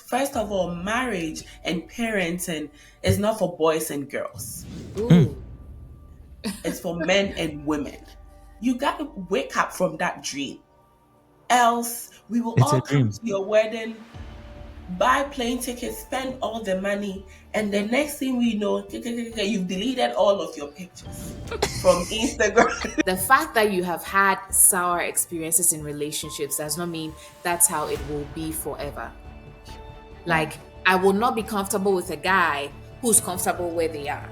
First of all, marriage and parenting is not for boys and girls. Mm. Ooh. It's for men and women. You got to wake up from that dream. Else, we will It's a all come dream. to your wedding, buy plane tickets, spend all the money, and the next thing we know, you've deleted all of your pictures from Instagram. The fact that you have had sour experiences in relationships does not mean that's how it will be forever. Like, I will not be comfortable with a guy who's comfortable where they are.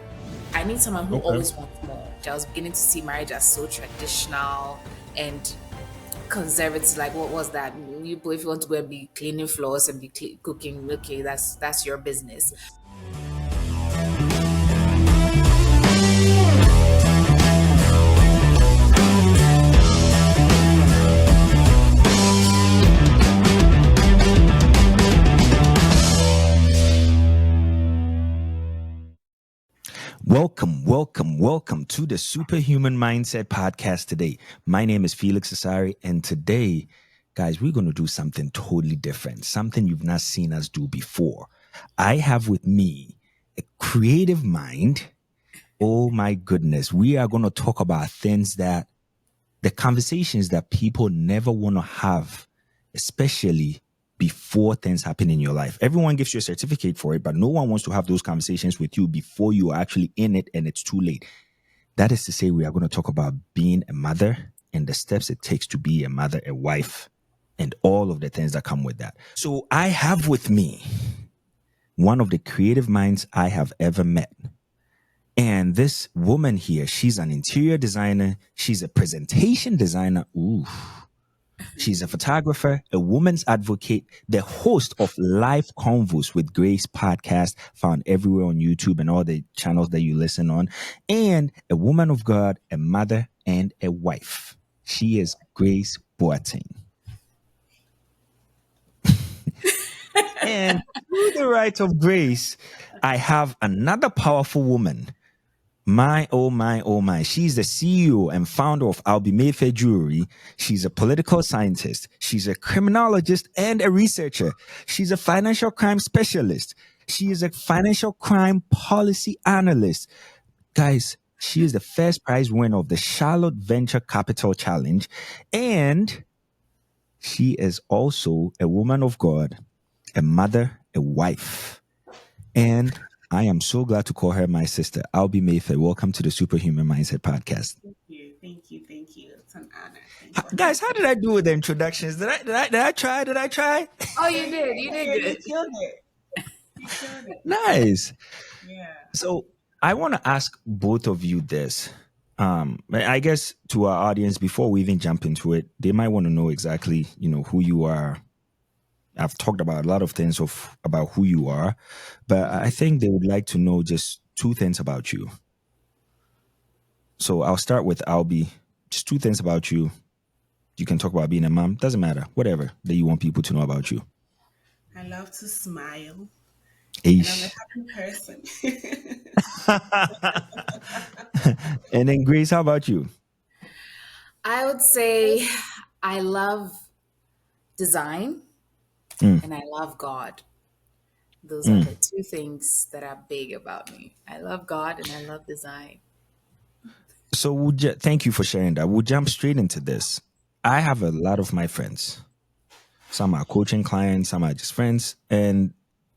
I need someone who Okay. always wants more. I was beginning to see marriage as so traditional and conservative. Like, what was that? If you want to go and be cleaning floors and be cooking, okay, that's your business. Welcome to the Superhuman Mindset podcast today. My name is Felix Asare, and today, guys, we're going to do something totally different, something you've not seen us do before. I have with me a creative mind. Oh my goodness. We are going to talk about things that the conversations that people never want to have, especially before things happen in your life. Everyone gives you a certificate for it, but no one wants to have those conversations with you before you are actually in it and it's too late. That is to say, we are going to talk about being a mother and the steps it takes to be a mother, a wife, and all of the things that come with that. So I have with me one of the creative minds I have ever met. And this woman here, she's an interior designer. She's a presentation designer. Ooh. She's a photographer, a woman's advocate, the host of Live Convos with Grace podcast, found everywhere on YouTube and all the channels that you listen on, and a woman of God, a mother, and a wife. She is Grace Boateng. And to the right of Grace, I have another powerful woman. My, oh my, oh my. She's the CEO and founder of Alby Mayfair Jewelry. She's a political scientist. She's a criminologist and a researcher. She's a financial crime specialist. She is a financial crime policy analyst. Guys, she is the first prize winner of the Charlotte Venture Capital Challenge. And she is also a woman of God, a mother, a wife. And I am so glad to call her my sister, Alby Mayfair. Welcome to the Superhuman Mindset podcast. Thank you. It's an honor. Thanks for Guys, how having did I do with the introductions? Did I try? Oh, me. you did. You did You good. killed it. You killed it. Nice. Yeah. So I want to ask both of you this. I guess to our audience, before we even jump into it, they might want to know exactly, who you are. I've talked about a lot of things about who you are, but I think they would like to know just two things about you. So I'll start with Alby. Just two things about you. You can talk about being a mom. Doesn't matter. Whatever that you want people to know about you. I love to smile, and I'm a Aish. happy person. And then Grace, how about you? I would say I love design Mm, and I love God. Those are mm. the two things that are big about me. I love God and I love design. So thank you for sharing that. We'll jump straight into this. I have a lot of my friends. Some are coaching clients, some are just friends, and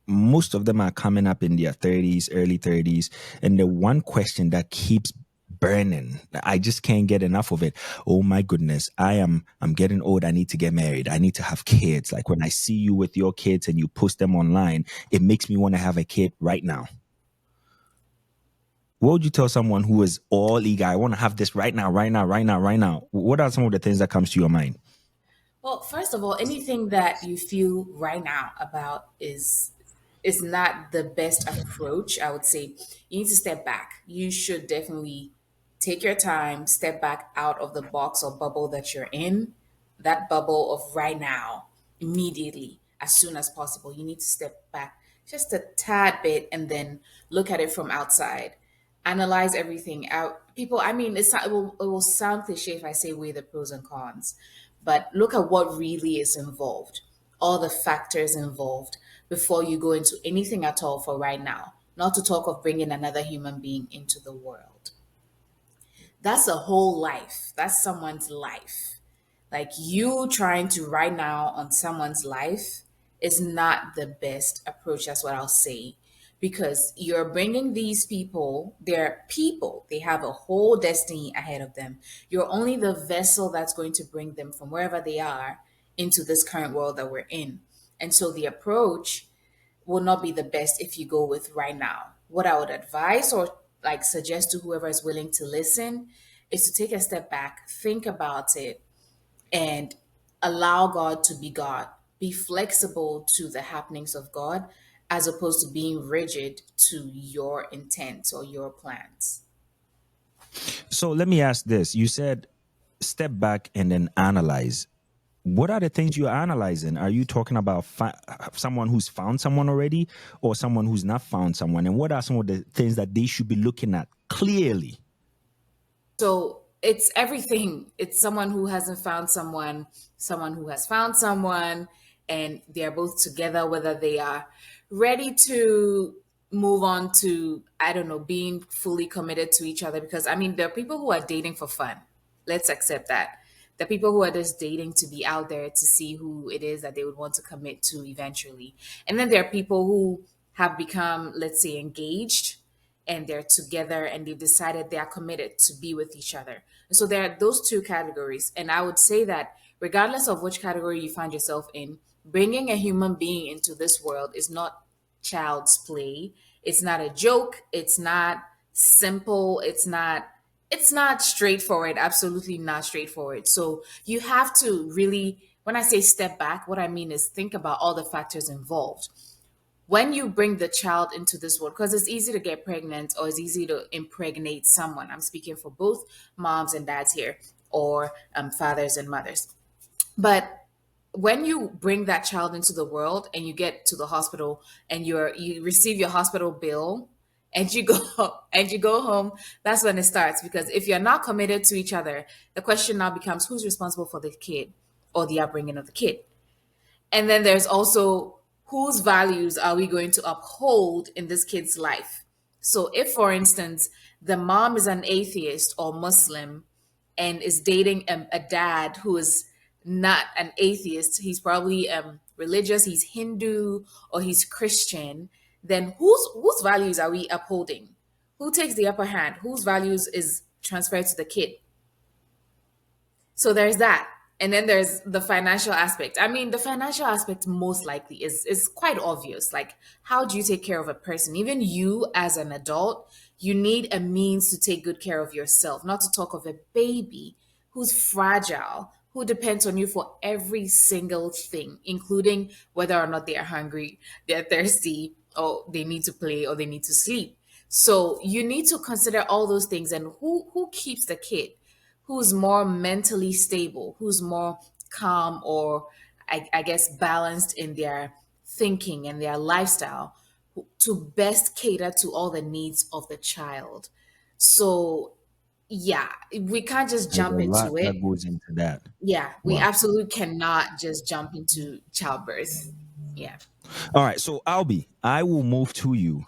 most of them are coming up in their 30s, early 30s. And the one question that keeps burning, I just can't get enough of it. Oh my goodness, I'm getting old. I need to get married. I need to have kids. Like when I see you with your kids and you post them online, it makes me want to have a kid right now. What would you tell someone who is all eager? I want to have this right now, right now, right now, right now. What are some of the things that comes to your mind? Well, first of all, anything that you feel right now about is not the best approach. I would say you need to step back. You should definitely take your time, step back out of the box or bubble that you're in, that bubble of right now, immediately, as soon as possible. You need to step back just a tad bit and then look at it from outside. Analyze everything out. People, I mean, it will sound cliche if I say weigh the pros and cons, but look at what really is involved, all the factors involved, before you go into anything at all for right now, not to talk of bringing another human being into the world. That's a whole life. That's someone's life. Like you trying to right now on someone's life is not the best approach. That's what I'll say. Because you're bringing these people, they're people, they have a whole destiny ahead of them. You're only the vessel that's going to bring them from wherever they are into this current world that we're in. And so the approach will not be the best if you go with right now. What I would advise or like suggest to whoever is willing to listen is to take a step back, think about it, and allow God to be God. Be flexible to the happenings of God as opposed to being rigid to your intent or your plans. So let me ask this. You said step back and then analyze. What are the things you're analyzing? Are you talking about someone who's found someone already or someone who's not found someone? And what are some of the things that they should be looking at clearly? So it's everything. It's someone who hasn't found someone, someone who has found someone, and they're both together, whether they are ready to move on to, I don't know, being fully committed to each other. Because I mean, there are people who are dating for fun. Let's accept that. The people who are just dating to be out there to see who it is that they would want to commit to eventually. And then there are people who have become, let's say, engaged and they're together and they've decided they are committed to be with each other. And so there are those two categories. And I would say that regardless of which category you find yourself in, bringing a human being into this world is not child's play. It's not a joke. It's not simple. It's not straightforward, absolutely not straightforward. So you have to really, when I say step back, what I mean is think about all the factors involved when you bring the child into this world, because it's easy to get pregnant or it's easy to impregnate someone. I'm speaking for both moms and dads here, or fathers and mothers. But when you bring that child into the world and you get to the hospital and you receive your hospital bill and you go and you go home, that's when it starts. Because if you're not committed to each other, the question now becomes who's responsible for the kid or the upbringing of the kid. And then there's also whose values are we going to uphold in this kid's life? So, if, for instance, the mom is an atheist or Muslim and is dating a dad who is not an atheist, he's probably religious, he's Hindu or he's Christian, then whose values are we upholding? Who takes the upper hand? Whose values is transferred to the kid? So there's that. And then there's the financial aspect. I mean, the financial aspect most likely is quite obvious. Like, how do you take care of a person? Even you as an adult, you need a means to take good care of yourself, not to talk of a baby who's fragile, who depends on you for every single thing, including whether or not they are hungry, they're thirsty, or they need to play or they need to sleep. So you need to consider all those things and who keeps the kid, who's more mentally stable, who's more calm or I guess balanced in their thinking and their lifestyle to best cater to all the needs of the child. So yeah, we can't just There's a jump lot into it. that goes into that. Yeah, we Wow. absolutely cannot just jump into childbirth. Yeah. All right. So, Alby, I will move to you.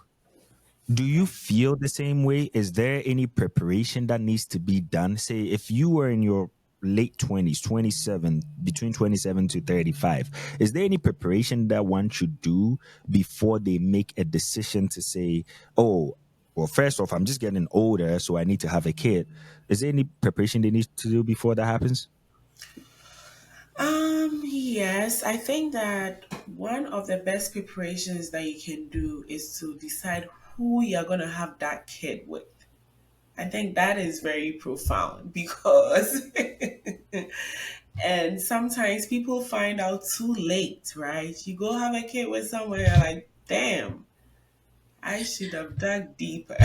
Do you feel the same way? Is there any preparation that needs to be done? Say, if you were in your late 20s, 27, between 27 to 35, is there any preparation that one should do before they make a decision to say, oh, well, first off, I'm just getting older, so I need to have a kid? Is there any preparation they need to do before that happens? Yes, I think that one of the best preparations that you can do is to decide who you're going to have that kid with. I think that is very profound because, and sometimes people find out too late, right? You go have a kid with someone, you're like, damn, I should have dug deeper.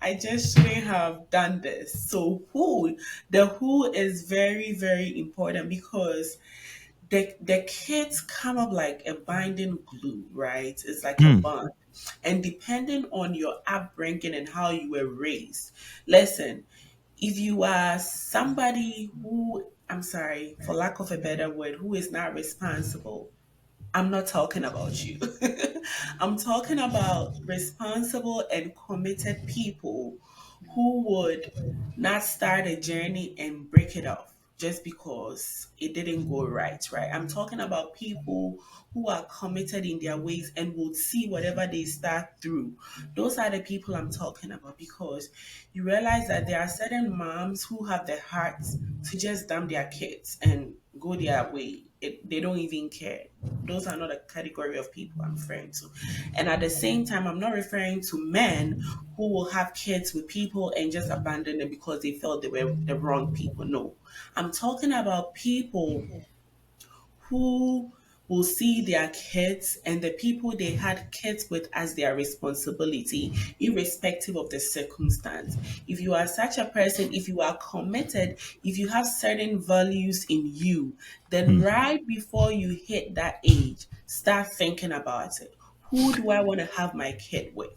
I just shouldn't have done this. So the who is very, very important because the kids come up like a binding glue, right? It's like a Hmm. bond. And depending on your upbringing and how you were raised, listen, if you are somebody who, I'm sorry, for lack of a better word, who is not responsible, I'm not talking about you. I'm talking about responsible and committed people who would not start a journey and break it off just because it didn't go right, right? I'm talking about people who are committed in their ways and will see whatever they start through. Those are the people I'm talking about, because you realize that there are certain moms who have the hearts to just dump their kids and go their way. They don't even care. Those are not a category of people I'm referring to. And at the same time, I'm not referring to men who will have kids with people and just abandon them because they felt they were the wrong people. No. I'm talking about people who will see their kids and the people they had kids with as their responsibility, irrespective of the circumstance. If you are such a person, if you are committed, if you have certain values in you, then right before you hit that age, start thinking about it. Who do I want to have my kid with?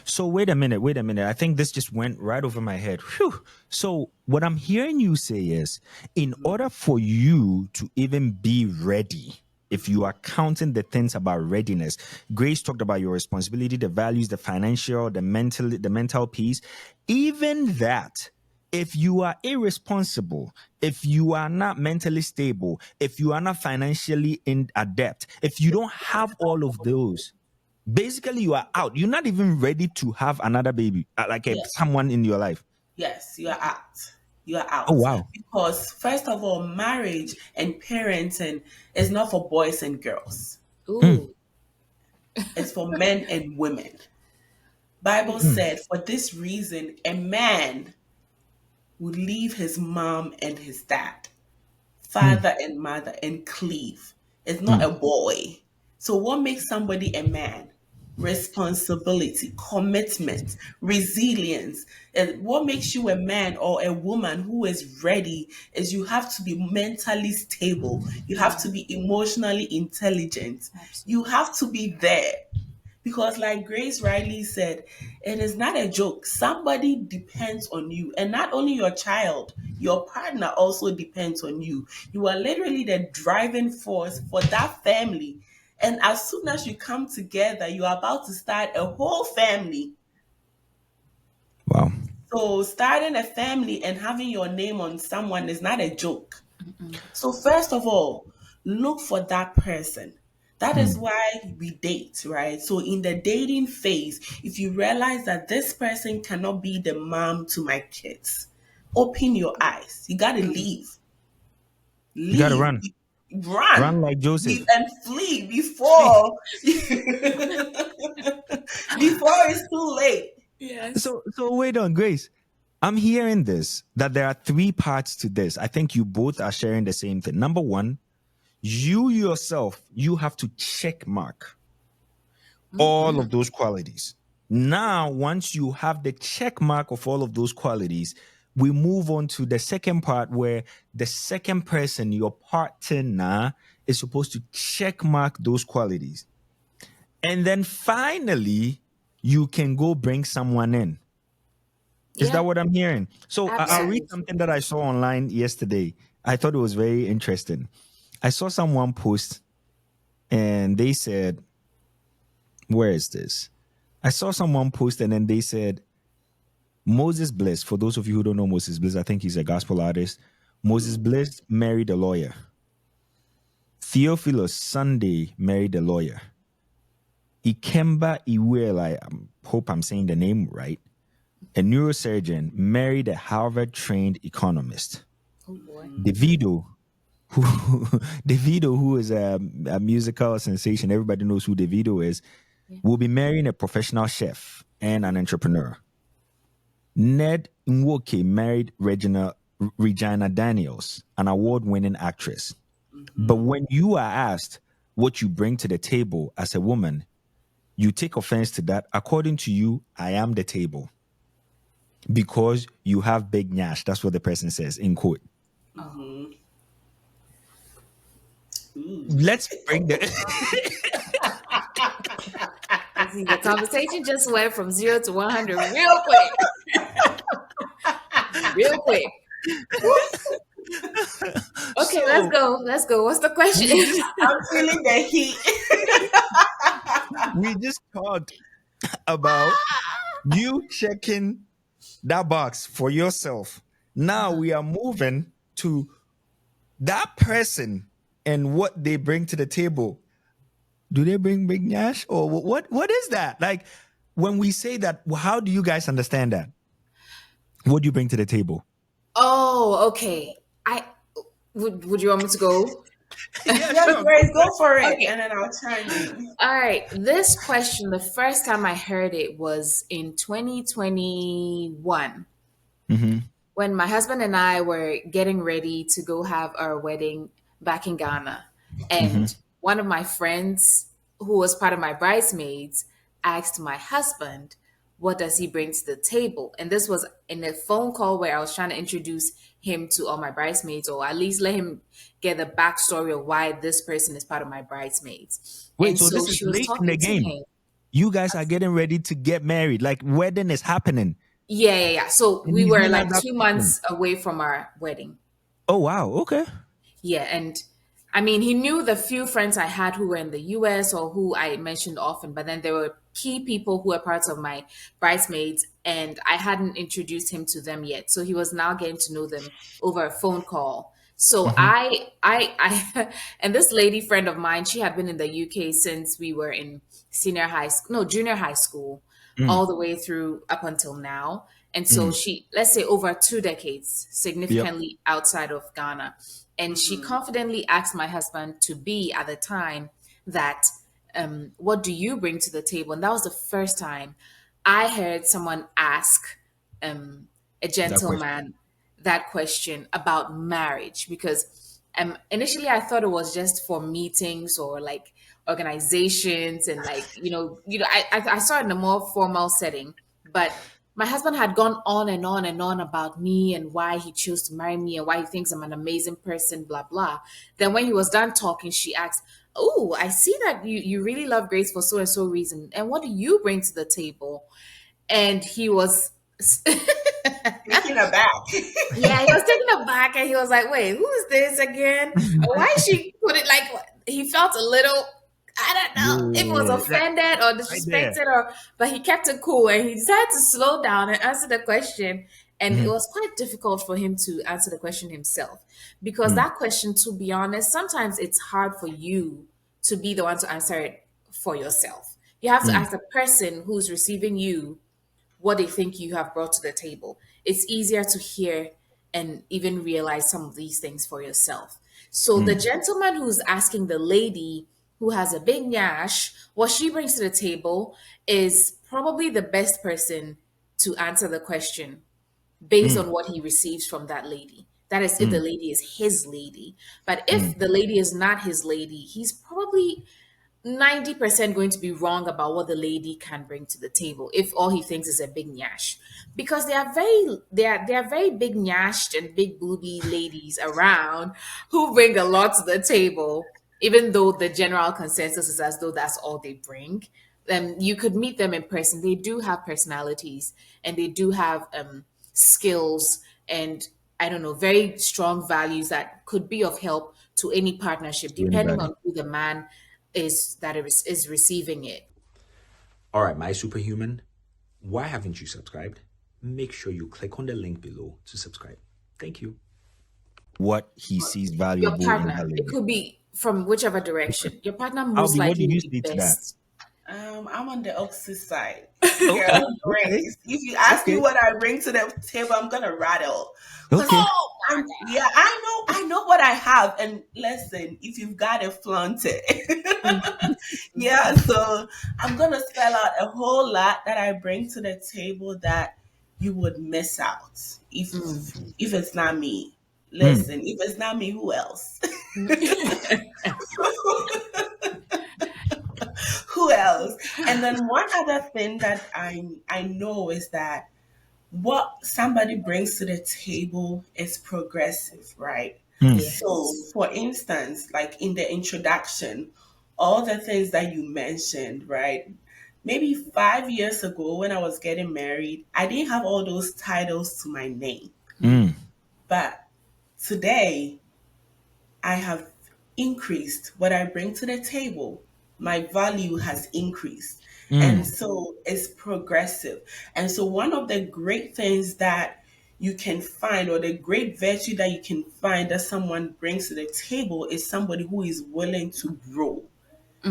So wait a minute, wait a minute. I think this just went right over my head. Whew. So what I'm hearing you say is, in order for you to even be ready, if you are counting the things about readiness, Grace talked about your responsibility, the values, the financial, the mental piece, even that. If you are irresponsible, if you are not mentally stable, if you are not financially adept, if you don't have all of those, basically you are out. You're not even ready to have another baby, like Yeah. someone in your life. Yes, you are out. You are Oh out. wow. Because first of all, marriage and parenting is not for boys and girls. Mm, Ooh. It's for men and women. Bible Please. said, for this reason, a man would leave his mom and his dad, mm, father and mother, and cleave. It's not mm. a boy. So what makes somebody a man? Responsibility, commitment, resilience. And what makes you a man or a woman who is ready is you have to be mentally stable. You have to Yeah, be emotionally intelligent. You absolutely. have to be there. Because, like Grace Riley said, it is not a joke. Somebody depends on you, and not only your child, your partner also depends on you. You are literally the driving force for that family. And as soon as you come together, you are about to start a whole family. Wow. So, starting a family and having your name on someone is not a joke. So, first of all, look for that person. That is Mm. why we date, right? So, in the dating phase, if you realize that this person cannot be the mom to my kids, open your eyes. You got to leave. You gotta Leave. run. Run. Run like Leave Joseph. and flee Flee. before before it's too late. Yes. So wait on, Grace. I'm hearing this, that there are three parts to this. I think you both are sharing the same thing. Number one, you yourself, you have to check mark all of those qualities. Now, once you have the check mark of all of those qualities, we move on to the second part where the second person, your partner, is supposed to check mark those qualities. And then finally, you can go bring someone in. Is that Yeah, what I'm hearing? So I'll read absolutely. something that I saw online yesterday. I thought it was very interesting. I saw someone post and they said, where is this? I saw someone post and then they said, Moses Bliss, for those of you who don't know Moses Bliss, I think he's a gospel artist. Moses Bliss married a lawyer. Theophilus Sunday married a lawyer. Ikemba Iweala, I hope I'm saying the name right, a neurosurgeon, married a Harvard trained economist. Oh boy. Davido, who Davido, who is a musical sensation, everybody knows who Davido is, Yeah. will be marrying a professional chef and an entrepreneur. Ned Nwoke married Regina Daniels, an award-winning actress. But when you are asked what you bring to the table as a woman, you take offense to that. According to you, I am the table because you have big nyash. That's what the person says in quote. Oh. Ooh. Let's bring the See, the conversation just went from 0 to 100 real quick. Real quick. Okay, Okay, let's So go. Let's go. What's the question? we just I'm feeling the heat. we just talked about you checking that box for yourself. Now we are moving to that person and what they bring to the table. Do they bring big Nash or what is that? Like when we say that, how do you guys understand that? What do you bring to the table? Oh, okay. I would you want me to go? Yeah, Yes, sure. Go Grace, for go for it, Okay. and then I'll chime in. All right. This question, the first time I heard it was in 2021 it. Mm-hmm. when my husband and I were getting ready to go have our wedding back in Ghana. Mm-hmm. And one of my friends, who was part of my bridesmaids, asked my husband, what does he bring to the table? And this was in a phone call where I was trying to introduce him to all my bridesmaids, or at least let him get the backstory of why this person is part of my bridesmaids. Wait, And so so this is she was late in the talking to game. him. You guys are getting ready to get married. Like wedding is happening. Yeah. So And we he's were bringing like up that 2 months question. away from our wedding. Oh wow, okay. Yeah, and I mean, he knew the few friends I had who were in the US or who I mentioned often, but then there were key people who were parts of my bridesmaids, and I hadn't introduced him to them yet. So he was now getting to know them over a phone call. So Mm-hmm. and this lady friend of mine, she had been in the UK since we were in senior high school, no, junior high school, Mm, all the way through up until now. And so mm. she, let's say over 2 decades, Yep. significantly outside of Ghana. And she confidently asked my husband to be at the time that, what do you bring to the table? And that was the first time I heard someone ask a That question. gentleman that question about marriage, because initially I thought it was just for meetings or like organizations and like I saw it in a more formal setting, but my husband had gone on and on and on about me and why he chose to marry me and why he thinks I'm an amazing person, blah blah. Then when he was done talking, she asked, "Oh, I see that you really love Grace for so and so reason, and what do you bring to the table?" And he was Taking aback. yeah, he was taken aback and he was like, wait, who is this again? Why she put it like he felt a little, I don't know if it was Yeah, that offended or right there. disrespected or but he kept it cool and he decided to slow down and answer the question. And it Mhm. was quite difficult for him to answer the question himself. Because Mm, that question, to be honest, sometimes it's hard for you to be the one to answer it for yourself. You have to mm, ask the person who's receiving you what they think you have brought to the table. It's easier to hear and even realize some of these things for yourself. So the mm, gentleman who's asking the lady who has a big nyash what she brings to the table is probably the best person to answer the question based mm, on what he receives from that lady. That is, if the mm, lady is his lady. But if mm, the lady is not his lady, he's probably 90% going to be wrong about what the lady can bring to the table if all he thinks is a big nyash, because they are very big nyashed and big booby ladies around who bring a lot to the table, even though the general consensus is as though that's all they bring. You could meet them in person. They do have personalities and they do have skills and, I don't know, very strong values that could be of help to any partnership, to depending anybody. on who the man is receiving it. All right, my superhuman, why haven't you subscribed? Make sure you click on the link below to subscribe. Thank you. What he sees Your valuable in partner, that it lady. could be from whichever direction. Your partner most Alby, what do likely you will be see to that? best. I'm on the opposite side. Okay, Girl, okay, Grace. If you ask me okay, what I bring to the table, I'm gonna rattle. Cause okay. yeah, I know what I have. And listen, if you've got it, flaunt it. Yeah, so I'm gonna spell out a whole lot that I bring to the table that you would miss out if it's not me. Mm, Listen, if it's not me, who else? Who else? And then one other thing that I know is that what somebody brings to the table is progressive, right? mm, So, Yes. for instance, like in the introduction, all the things that you mentioned, right? Maybe 5 years ago when I was getting married, I didn't have all those titles to my name. mm, But today, I have increased what I bring to the table. My value has increased. And Mm, so it's progressive. And so, one of the great things that you can find, or the great virtue that you can find that someone brings to the table, is somebody who is willing to grow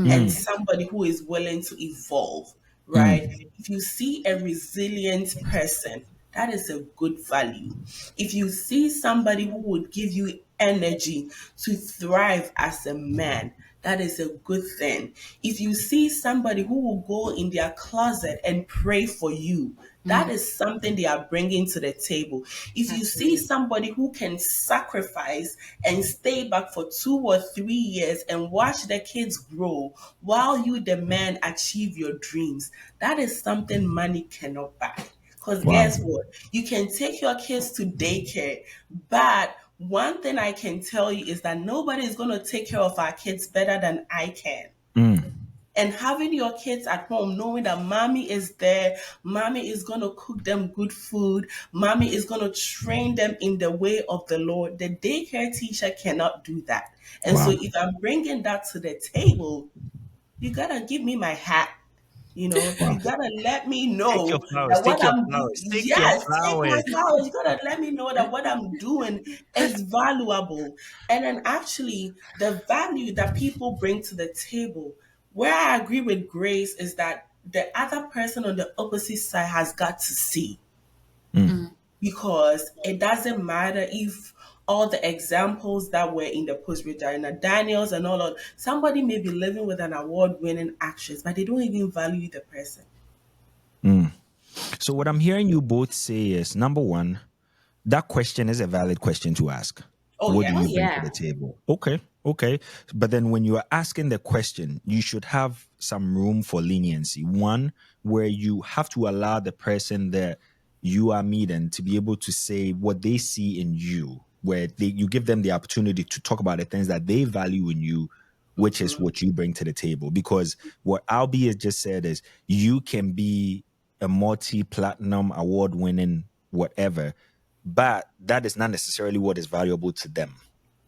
and mm, somebody who is willing to evolve, right? mm. If you see a resilient person, that is a good value. If you see somebody who would give you energy to thrive as a man, that is a good thing. If you see somebody who will go in their closet and pray for you, that is something they are bringing to the table. If you see Absolutely. somebody who can sacrifice and stay back for 2 or 3 years and watch the kids grow while you, the man, achieve your dreams, that is something money cannot buy. Because Wow. guess what? You can take your kids to daycare, but one thing I can tell you is that nobody is going to take care of our kids better than I can. Mm. And having your kids at home, knowing that mommy is there, mommy is going to cook them good food, mommy is going to train them in the way of the Lord, the daycare teacher cannot do that. And so Wow. if I'm bringing that to the table, you got to give me my hat. Wow. You gotta let me Take your know flowers. that what Take your I'm doing, flowers. Take your yes, take my flowers. flowers. You gotta let me know that what I'm doing is valuable. And then actually, the value that people bring to the table, where I agree with Grace, is that the other person on the opposite side has got to see, Mm. because it doesn't matter if all the examples that were in the post, Regina Daniels and all of, somebody may be living with an award-winning actress, but they don't even value the person. Mm. So what I'm hearing you both say is, number one, that question is a valid question to ask. Oh What do Oh you yes. bring to yeah. the table? Okay, okay. But then when you are asking the question, you should have some room for leniency. One, where you have to allow the person that you are meeting to be able to say what they see in you, where you give them the opportunity to talk about the things that they value in you, which is what you bring to the table. Because what Alby has just said is, you can be a multi-platinum award winning whatever, but that is not necessarily what is valuable to them.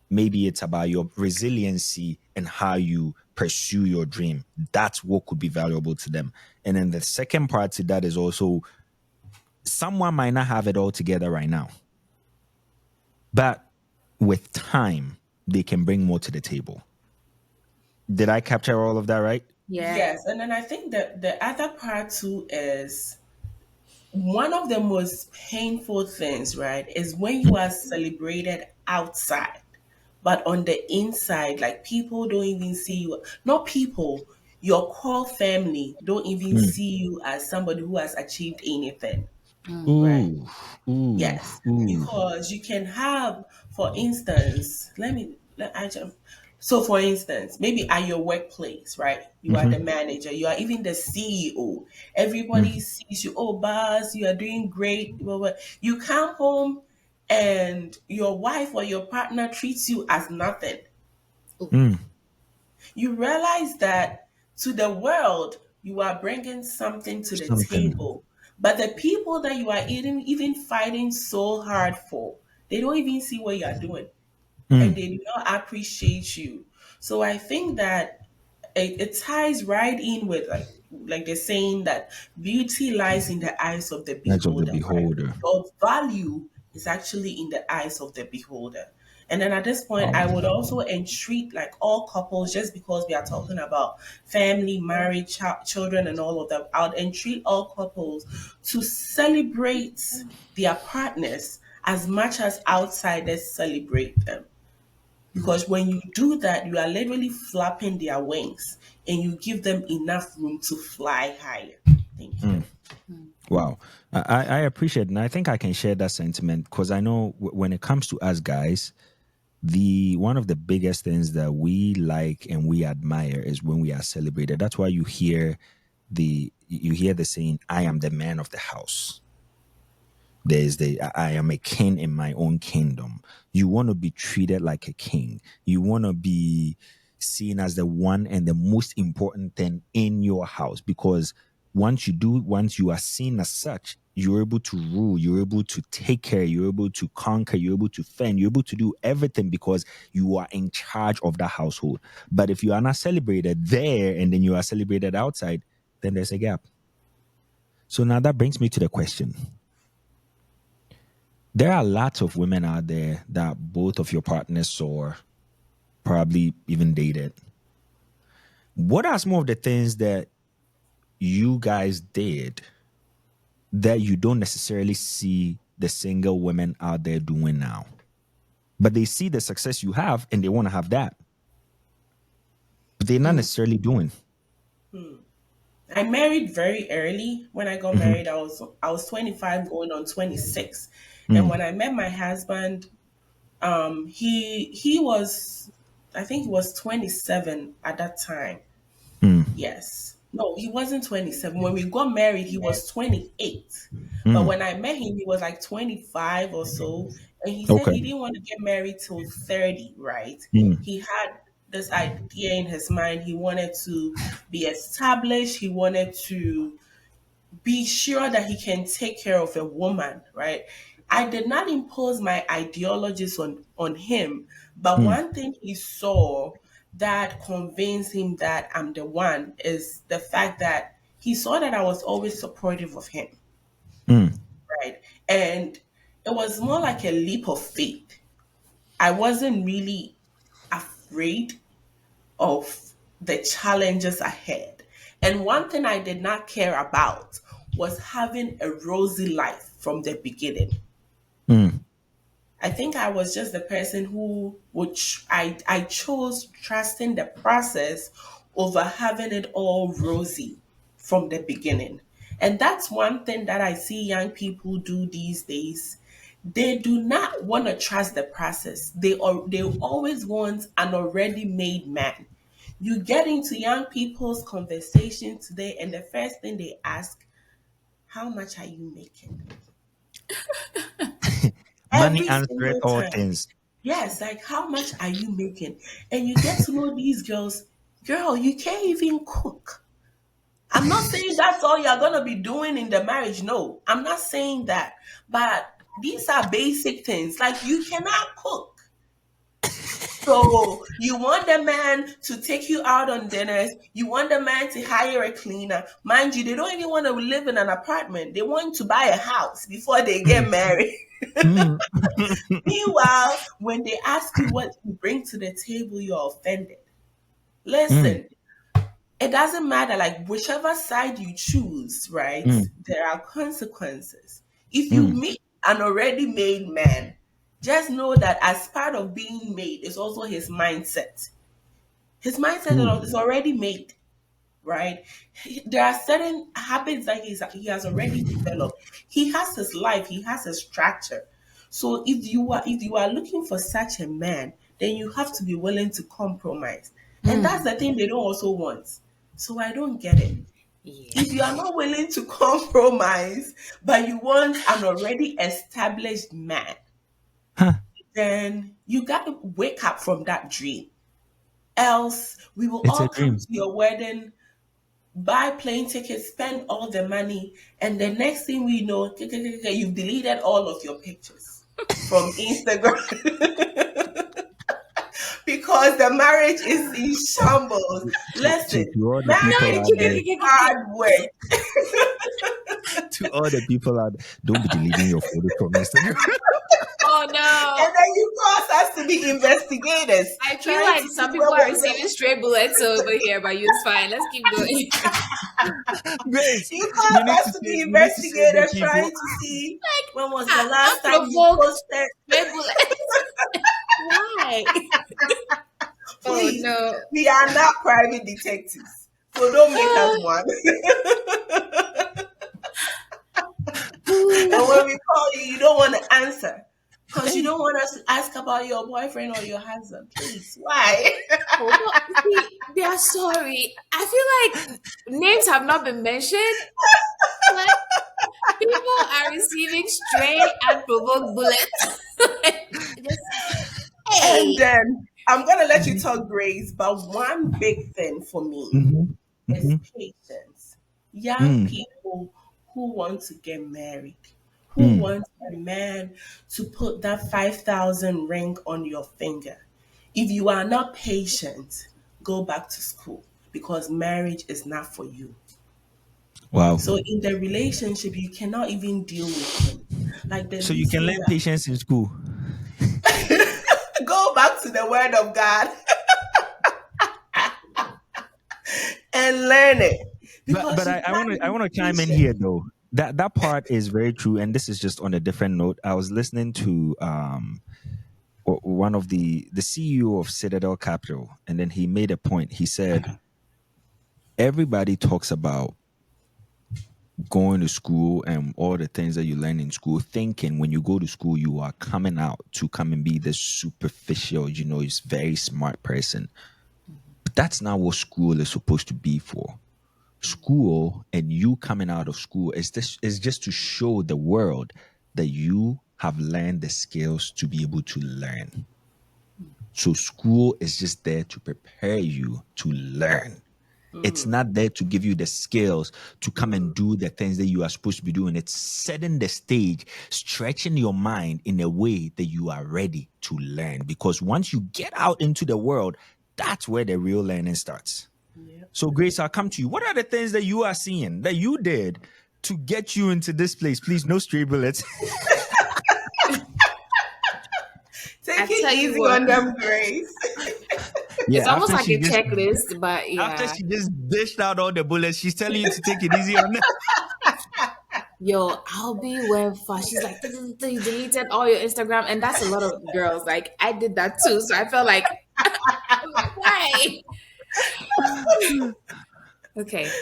Maybe it's about your resiliency and how you pursue your dream. That's what could be valuable to them. And then the second part to that is also, someone might not have it all together right now, but with time, they can bring more to the table. Did I capture all of that right? Yeah. Yes, and then I think that the other part too is one of the most painful things, right, is when you are celebrated outside, but on the inside, like people don't even see you. Not people, your core family don't even Mm. see you as somebody who has achieved anything, right? Ooh, ooh, Yes, ooh. because you can have, for instance, let me let I jump. So, for instance, maybe at your workplace, right? You are the Mm-hmm. manager, you are even the CEO. Everybody Mm. sees you. Oh, boss, you are doing great. Blah, blah. You come home and your wife or your partner treats you as nothing. Oh, Mm. You realize that to the world, you are bringing something to the Something. table. But the people that you are even fighting so hard for, they don't even see what you are doing and Mm. they do not appreciate you. So I think that it ties right in with like they're saying that beauty lies in the eyes of the Eyes of the beholder, right? beholder. Your value is actually in the eyes of the beholder. And then at this point, Wow. I would also entreat like all couples, just because we are talking about family, marriage, children, and all of that. I would entreat all couples to celebrate their partners as much as outsiders celebrate them. Because when you do that, you are literally flapping their wings and you give them enough room to fly higher. Thank you. Mm. Wow. I appreciate it. And I think I can share that sentiment because I know when it comes to us guys, the one of the biggest things that we like and we admire is when we are celebrated. That's why you hear the saying, I am the man of the house. There's I am a king in my own kingdom. You want to be treated like a king. You want to be seen as the one and the most important thing in your house because once you are seen as such, you're able to rule, you're able to take care, you're able to conquer, you're able to fend, you're able to do everything because you are in charge of that household. But if you are not celebrated there and then you are celebrated outside, then there's a gap. So now that brings me to the question. There are lots of women out there that both of your partners saw, probably even dated. What are some of the things that you guys did that you don't necessarily see the single women out there doing now? But they see the success you have and they want to have that. But they're not necessarily doing. I married very early. When I got Mm-hmm. married, I was 25 going on 26. And Mm, when I met my husband, he was, I think he was 27 at that time. mm, Yes. No, he wasn't 27. When we got married, he was 28. But mm. when I met him, he was like 25 or so. And he said Okay. he didn't want to get married till 30, right? Mm, He had this idea in his mind. He wanted to be established. He wanted to be sure that he can take care of a woman, right? I did not impose my ideologies on him, but mm, one thing he saw that convinced him that I'm the one is the fact that he saw that I was always supportive of him, mm, right? And it was more like a leap of faith. I wasn't really afraid of the challenges ahead. And one thing I did not care about was having a rosy life from the beginning. mm, I think I was just the person who I chose trusting the process over having it all rosy from the beginning. And that's one thing that I see young people do these days. They do not want to trust the process. They always want an already made man. You get into young people's conversation today, and the first thing they ask, how much are you making? Money Every answereth single all time. things. Yes, like how much are you making? And you get to know these girls, girl, you can't even cook. I'm not saying that's all you're going to be doing in the marriage. No, I'm not saying that. But these are basic things. Like you cannot cook. So you want the man to take you out on dinners. You want the man to hire a cleaner. Mind you, they don't even want to live in an apartment. They want to buy a house before they get Mm, married. mm, Meanwhile, when they ask you what you bring to the table, you're offended. mm, Listen, it doesn't matter, like whichever side you choose, right? mm, There are consequences. If you mm, meet an already made man, just know that as part of being made is also his mindset. His mindset is mm, already made, right? There are certain habits that he has already developed. He has his life, he has his structure. So if you are looking for such a man, then you have to be willing to compromise. And that's the thing they don't also want. So I don't get it. Yeah. If you are not willing to compromise, but you want an already established man, huh. then you got to wake up from that dream. Else, we will It's a all come dream. to your wedding, buy plane tickets, spend all the money, and the next thing we know, you've deleted all of your pictures from Instagram because the marriage is in shambles. Listen, To all the No, people marriage out is there, hard work. to all the people out there, don't be deleting your photos from Instagram. oh no. And then you cause us to be investigators, I feel trying like to see some where people are was the receiving stray bullets over here, but you it's fine. Let's keep going. Grace, you you cause need us to to save be you need to save the investigators people. trying to see Like, when was the last time you unprovoked posted. stray bullets. Why? Oh Please, no. we are not private detectives, so don't make us one. And when we call you, you don't want to answer because you Hey, don't want us to ask about your boyfriend or your husband. Please, why? Oh, but see, they are sorry. I feel like names have not been mentioned. Like people are receiving stray unprovoked bullets. Just And hey. then I'm gonna let you talk, Grace. But one big thing for me mm-hmm, is mm-hmm, patience. Young mm, people who wants to get married? Who Mm. wants a man to put that 5,000 ring on your finger? If you are not patient, go back to school because marriage is not for you. Wow. So in the relationship, you cannot even deal with him. Like the So you least can thing learn patience in school. that go back to the word of God and learn it. But Because you I want can't to be chime in patient. here though. That part is very true, and this is just on a different note. I was listening to one of the CEO of Citadel Capital, and then he made a point. He said everybody talks about going to school and all the things that you learn in school, thinking when you go to school you are coming out to come and be this superficial, is very smart person. But that's not what school is supposed to be for. School and you coming out of school is just to show the world that you have learned the skills to be able to learn. So school is just there to prepare you to learn. It's not there to give you the skills to come and do the things that you are supposed to be doing. It's setting the stage, stretching your mind in a way that you are ready to learn. Because once you get out into the world, that's where the real learning starts. Yep. So, Grace, I'll come to you. What are the things that you are seeing that you did to get you into this place? Please, no stray bullets. I Take it tell you easy what, on them, Grace. it's Yeah, almost like a checklist, but after yeah. she just dished out all the bullets, she's telling you to take it easy on them. Yo, Alby went fast. She's like, You deleted all your Instagram," and that's a lot of girls. Like I did that too, so I felt like, I'm like, why? Okay,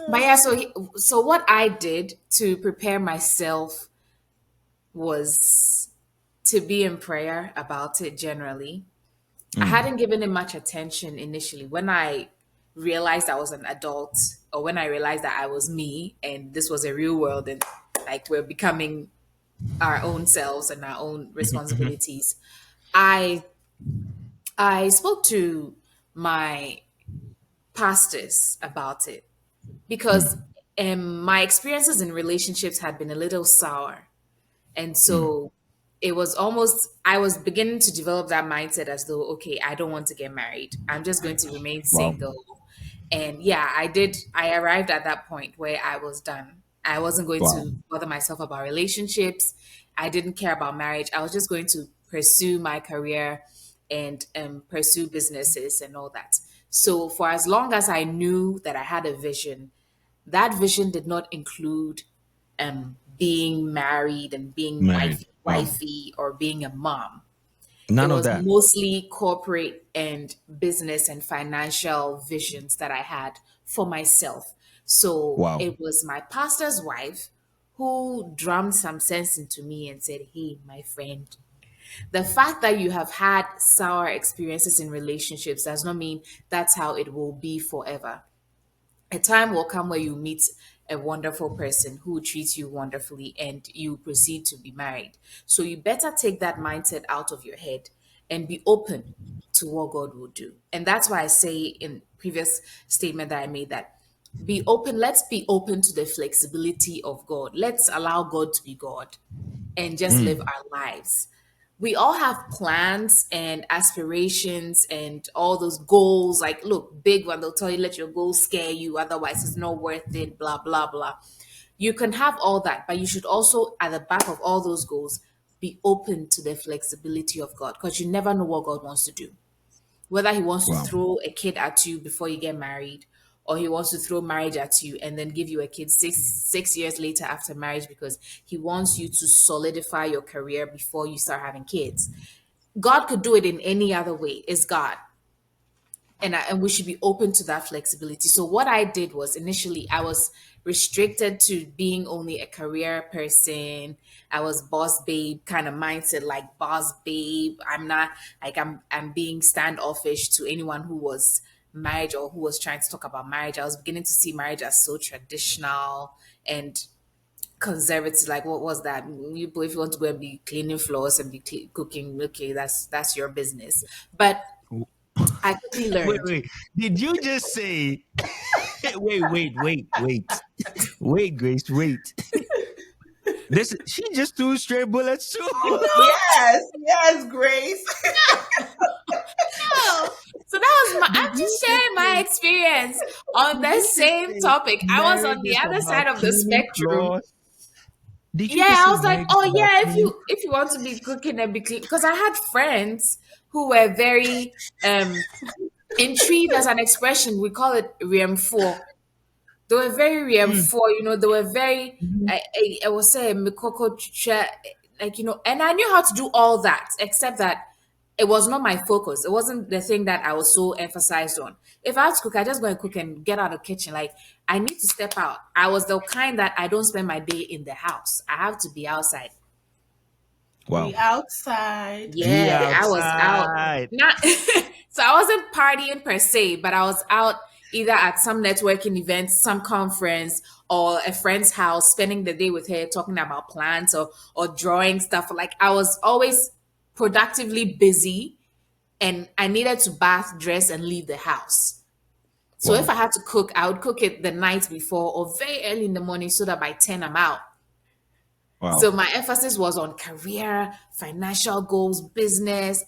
but yeah. So what I did to prepare myself was to be in prayer about it. Generally, I Mm. hadn't given it much attention initially. When I realized I was an adult, or when I realized that I was me, and this was a real world, and like we're becoming our own selves and our own Mhm, mhm. responsibilities. I I spoke to my pastors about it because Mm, my experiences in relationships had been a little sour, and mm. so it was almost I was beginning to develop that mindset as though, okay, I don't want to get married. I'm just going to remain Wow. single. And yeah, I arrived at that point where I was done. I wasn't going Wow. to bother myself about relationships. I didn't care about marriage. I was just going to pursue my career and pursue businesses and all that. So for as long as I knew that I had a vision, that vision did not include being married and being Married. Wow. wifey or being a mom. It None of was that. mostly corporate and business and financial visions that I had for myself. So Wow. it was my pastor's wife who drummed some sense into me and said, "Hey, my friend, the fact that you have had sour experiences in relationships does not mean that's how it will be forever. A time will come where you meet a wonderful person who treats you wonderfully and you proceed to be married. So you better take that mindset out of your head and be open to what God will do." And that's why I say in previous statement that I made that be open, let's be open to the flexibility of God. Let's allow God to be God and just live Mm. our lives. We all have plans and aspirations and all those goals. Like, look, big one, they'll tell you, let your goals scare you, otherwise, it's not worth it, blah, blah, blah. You can have all that, but you should also, at the back of all those goals, be open to the flexibility of God because you never know what God wants to do, whether he wants to Wow. throw a kid at you before you get married, or he wants to throw marriage at you and then give you a kid six years later after marriage because he wants you to solidify your career before you start having kids. God could do it in any other way. It's God. And we should be open to that flexibility. So what I did was initially I was restricted to being only a career person. I was boss babe kind of mindset, like boss babe. I'm not like I'm being standoffish to anyone who was married or who was trying to talk about marriage. I was beginning to see marriage as so traditional and conservative. Like, what was that? If you want to go and be cleaning floors and be cooking, okay, that's your business. But I quickly Wait, learned. wait. Did you just say wait, wait, wait, wait. Wait, Grace, wait. This she just threw straight bullets too. Oh, yes, yes, Grace. Oh, so that was my. Did I'm you just just sharing my say? experience on Did the you just same say topic. I was on marriage the is other about side of the cleaning spectrum. floors? Did you Yeah, just I say was like, marriage is oh about yeah, cleaning? if you want to be cooking and be clean, because I had friends who were very intrigued as an expression. We call it rem4. They were very Mm, rem4. They were very. mhm. I would say mikoko like and I knew how to do all that, except that it was not my focus. It wasn't the thing that I was so emphasized on. If I had to cook, I just go and cook and get out of the kitchen. Like I need to step out. I was the kind that I don't spend my day in the house. I have to be outside. Wow. We outside. Be Yeah, I was out. outside. Not so I wasn't partying per se, but I was out either at some networking event, some conference, or a friend's house, spending the day with her, talking about plants or drawing stuff. Like I was always productively busy, and I needed to bath, dress, and leave the house. So if Wow. I had to cook, I would cook it the night before or very early in the morning so that by 10 I'm out. Wow. So my emphasis was on career, financial goals, business.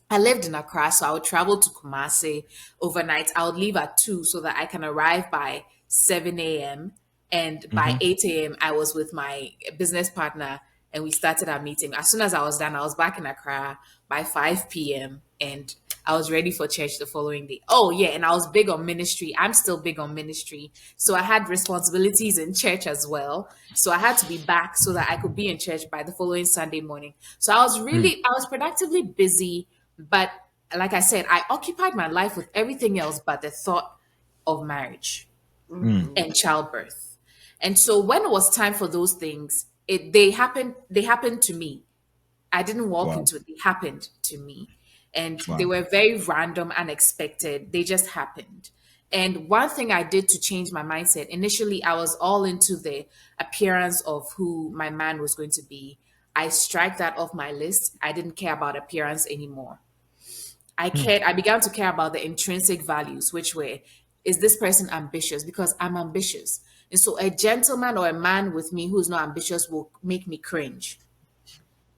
I lived in Accra, so I would travel to Kumasi overnight. I would leave at 2 so that I can arrive by 7 a.m. And by Mm-hmm. 8 a.m., I was with my business partner and we started our meeting. As soon as I was done, I was back in Accra by 5 p.m. and I was ready for church the following day. Oh, yeah. And I was big on ministry. I'm still big on ministry. So I had responsibilities in church as well. So I had to be back so that I could be in church by the following Sunday morning. So Mm, I was productively busy, but like I said, I occupied my life with everything else but the thought of marriage mm. and childbirth. And so when it was time for those things, they happened to me. I didn't walk Wow. into it. They happened to me. And they Wow. were very random, unexpected. They just happened. And one thing I did to change my mindset, initially I was all into the appearance of who my man was going to be. I strike that off my list. I didn't care about appearance anymore. Mm, I began to care about the intrinsic values, which were, is this person ambitious? Because I'm ambitious. And so a gentleman or a man with me who's not ambitious will make me cringe.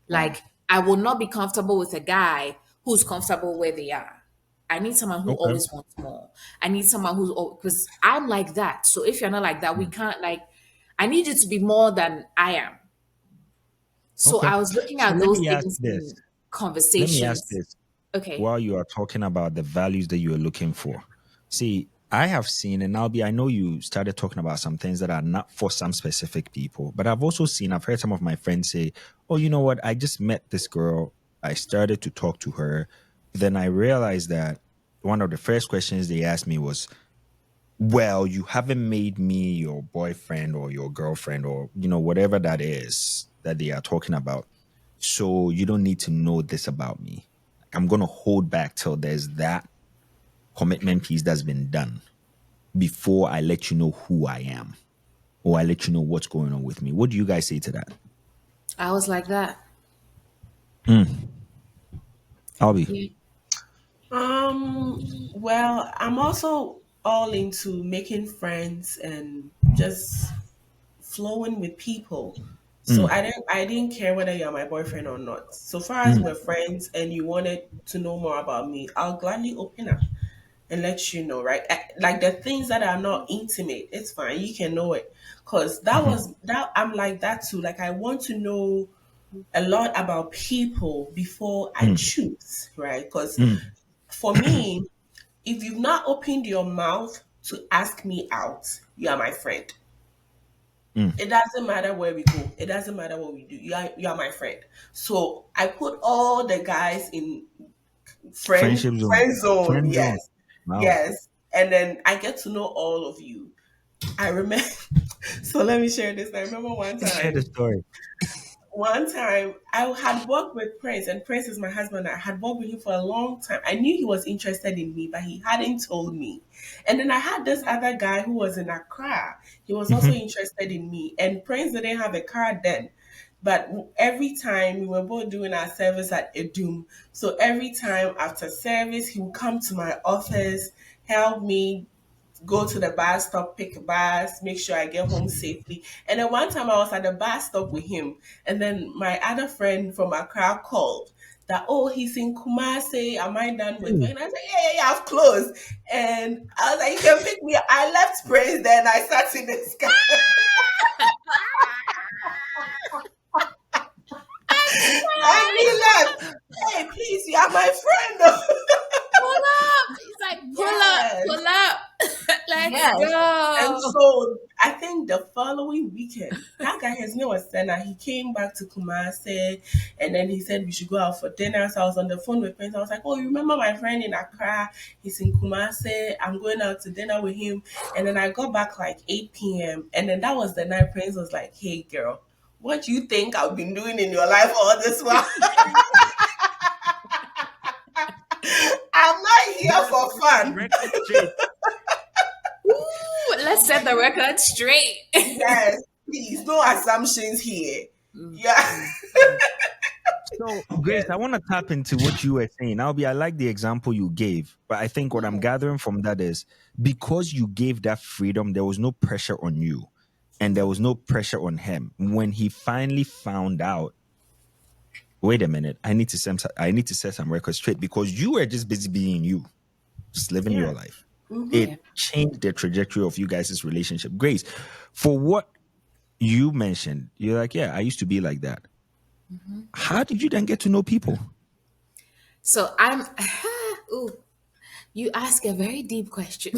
wow. Like I will not be comfortable with a guy who's comfortable where they are. I need someone who Okay. always wants more. I need someone who's because I'm like that. So if you're not like that, we Mm, can't like. I need you to be more than I am. So okay. I was looking So at let those me ask things this. in Let me ask conversations. this. Okay. While you are talking about the values that you are looking for. See, I have seen, and Alby, I know you started talking about some things that are not for some specific people, but I've also seen, I've heard some of my friends say, oh, you know what? I just met this girl. I started to talk to her. Then I realized that one of the first questions they asked me was, well, you haven't made me your boyfriend or your girlfriend or, whatever that is that they are talking about. So you don't need to know this about me. I'm going to hold back till there's that commitment piece that's been done before I let you know who I am or I let you know what's going on with me. What do you guys say to that? I was like that. Albie. Yeah. Well, I'm also all into making friends and just flowing with people. So Mm, I didn't care whether you're my boyfriend or not. So far as we're mm, friends and you wanted to know more about me, I'll gladly open up and let you know, right? Like the things that are not intimate, it's fine. You can know it. Cause that mhm, was that I'm like that too. Like I want to know a lot about people before I mm, choose, right? Because mm, for me, if you've not opened your mouth to ask me out, you are my friend. mm. It doesn't matter where we go. It doesn't matter what we do. You are my friend. So I put all the guys in Friendship zone. friend zone. Friend zone. Yes, Wow. yes. And then I get to know all of you. I remember. So let me share this. I remember Share the story. one time I had worked with Prince, and Prince is my husband. I had worked with him for a long time. I knew he was interested in me, but he hadn't told me. And then I had this other guy who was in Accra. He was also Mhm. interested in me. And Prince didn't have a car then. But every time we were both doing our service at Edum. So every time after service, he would come to my office, help me go to the bus stop, pick a bus, make sure I get home safely. And then one time I was at the bus stop with him, and then my other friend from Accra called that, oh, he's in Kumasi. Am I done with? And I said, yeah, I've closed. And I was like, you can pick me up. I left Praise, then I sat in the sky. And he left. Hey, please, you are my friend. Pull up. He's like, Yes. pull up. Let's Yes. And go. so I think the following weekend, that guy, his name was Senna, he came back to Kumasi, and then he said we should go out for dinner. So I was on the phone with Prince. I was like, oh, you remember my friend in Accra? He's in Kumasi. I'm going out to dinner with him. And then I got back like 8 p.m. And then that was the night Prince was like, hey, girl, what do you think I've been doing in your life all this while? I'm not here for fun. Ooh, let's set the record straight. Yes, please, no assumptions here. Yeah. So, Grace, I want to tap into what you were saying. Alby, I like the example you gave, but I think what I'm gathering from that is because you gave that freedom, there was no pressure on you and there was no pressure on him. When he finally found out, wait a minute, I need to set some records straight, because you were just busy being you, just living your life. It changed the trajectory of you guys' relationship. Grace, for what you mentioned, you're like, yeah, I used to be like that. How did you then get to know people? So ooh, you ask a very deep question.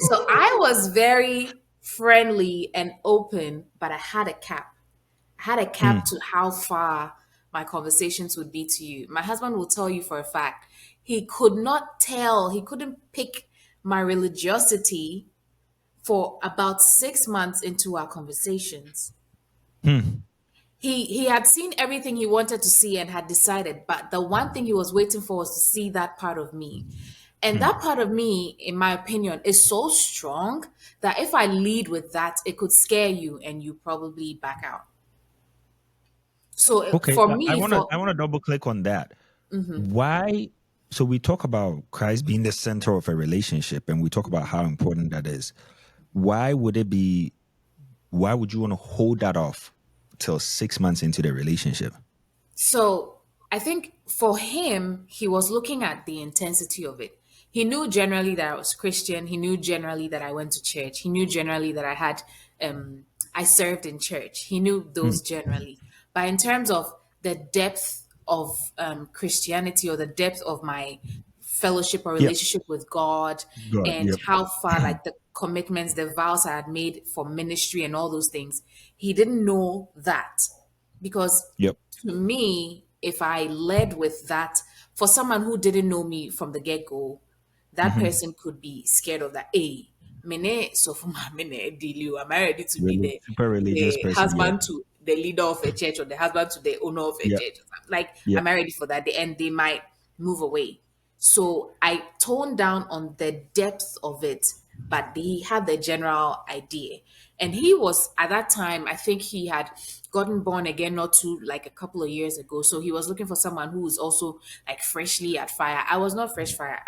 So I was very friendly and open, but I had a cap. I had a cap to how far my conversations would be to you. My husband will tell you for a fact, he couldn't pick my religiosity for about 6 months into our conversations. He had seen everything he wanted to see and had decided, but the one thing he was waiting for was to see that part of me. And that part of me, in my opinion, is so strong that if I lead with that, it could scare you and you probably back out. So Okay, for me, I want to double click on that. Why? So we talk about Christ being the center of a relationship, and we talk about how important that is. Why would you want to hold that off till 6 months into the relationship? So I think for him, he was looking at the intensity of it. He knew generally that I was Christian. He knew generally that I went to church. He knew generally that I served in church. He knew those generally. But in terms of the depth of Christianity, or the depth of my fellowship or Yep. relationship with God, God, and yep. how far, like the commitments, the vows I had made for ministry and all those things, he didn't know that. Because Yep. to me, if I led with that, for someone who didn't know me from the get-go, that person could be scared of that. Hey, mene, so for my mene, am I ready to be Super religious the person. husband to the leader of a church, or the husband to the owner of a church? Like, Yep. am I ready for that? And they might move away. So I toned down on the depth of it, but he had the general idea. And he was, at that time, I think he had gotten born again not too, like a couple of years ago. So he was looking for someone who was also like freshly at fire. I was not fresh fire.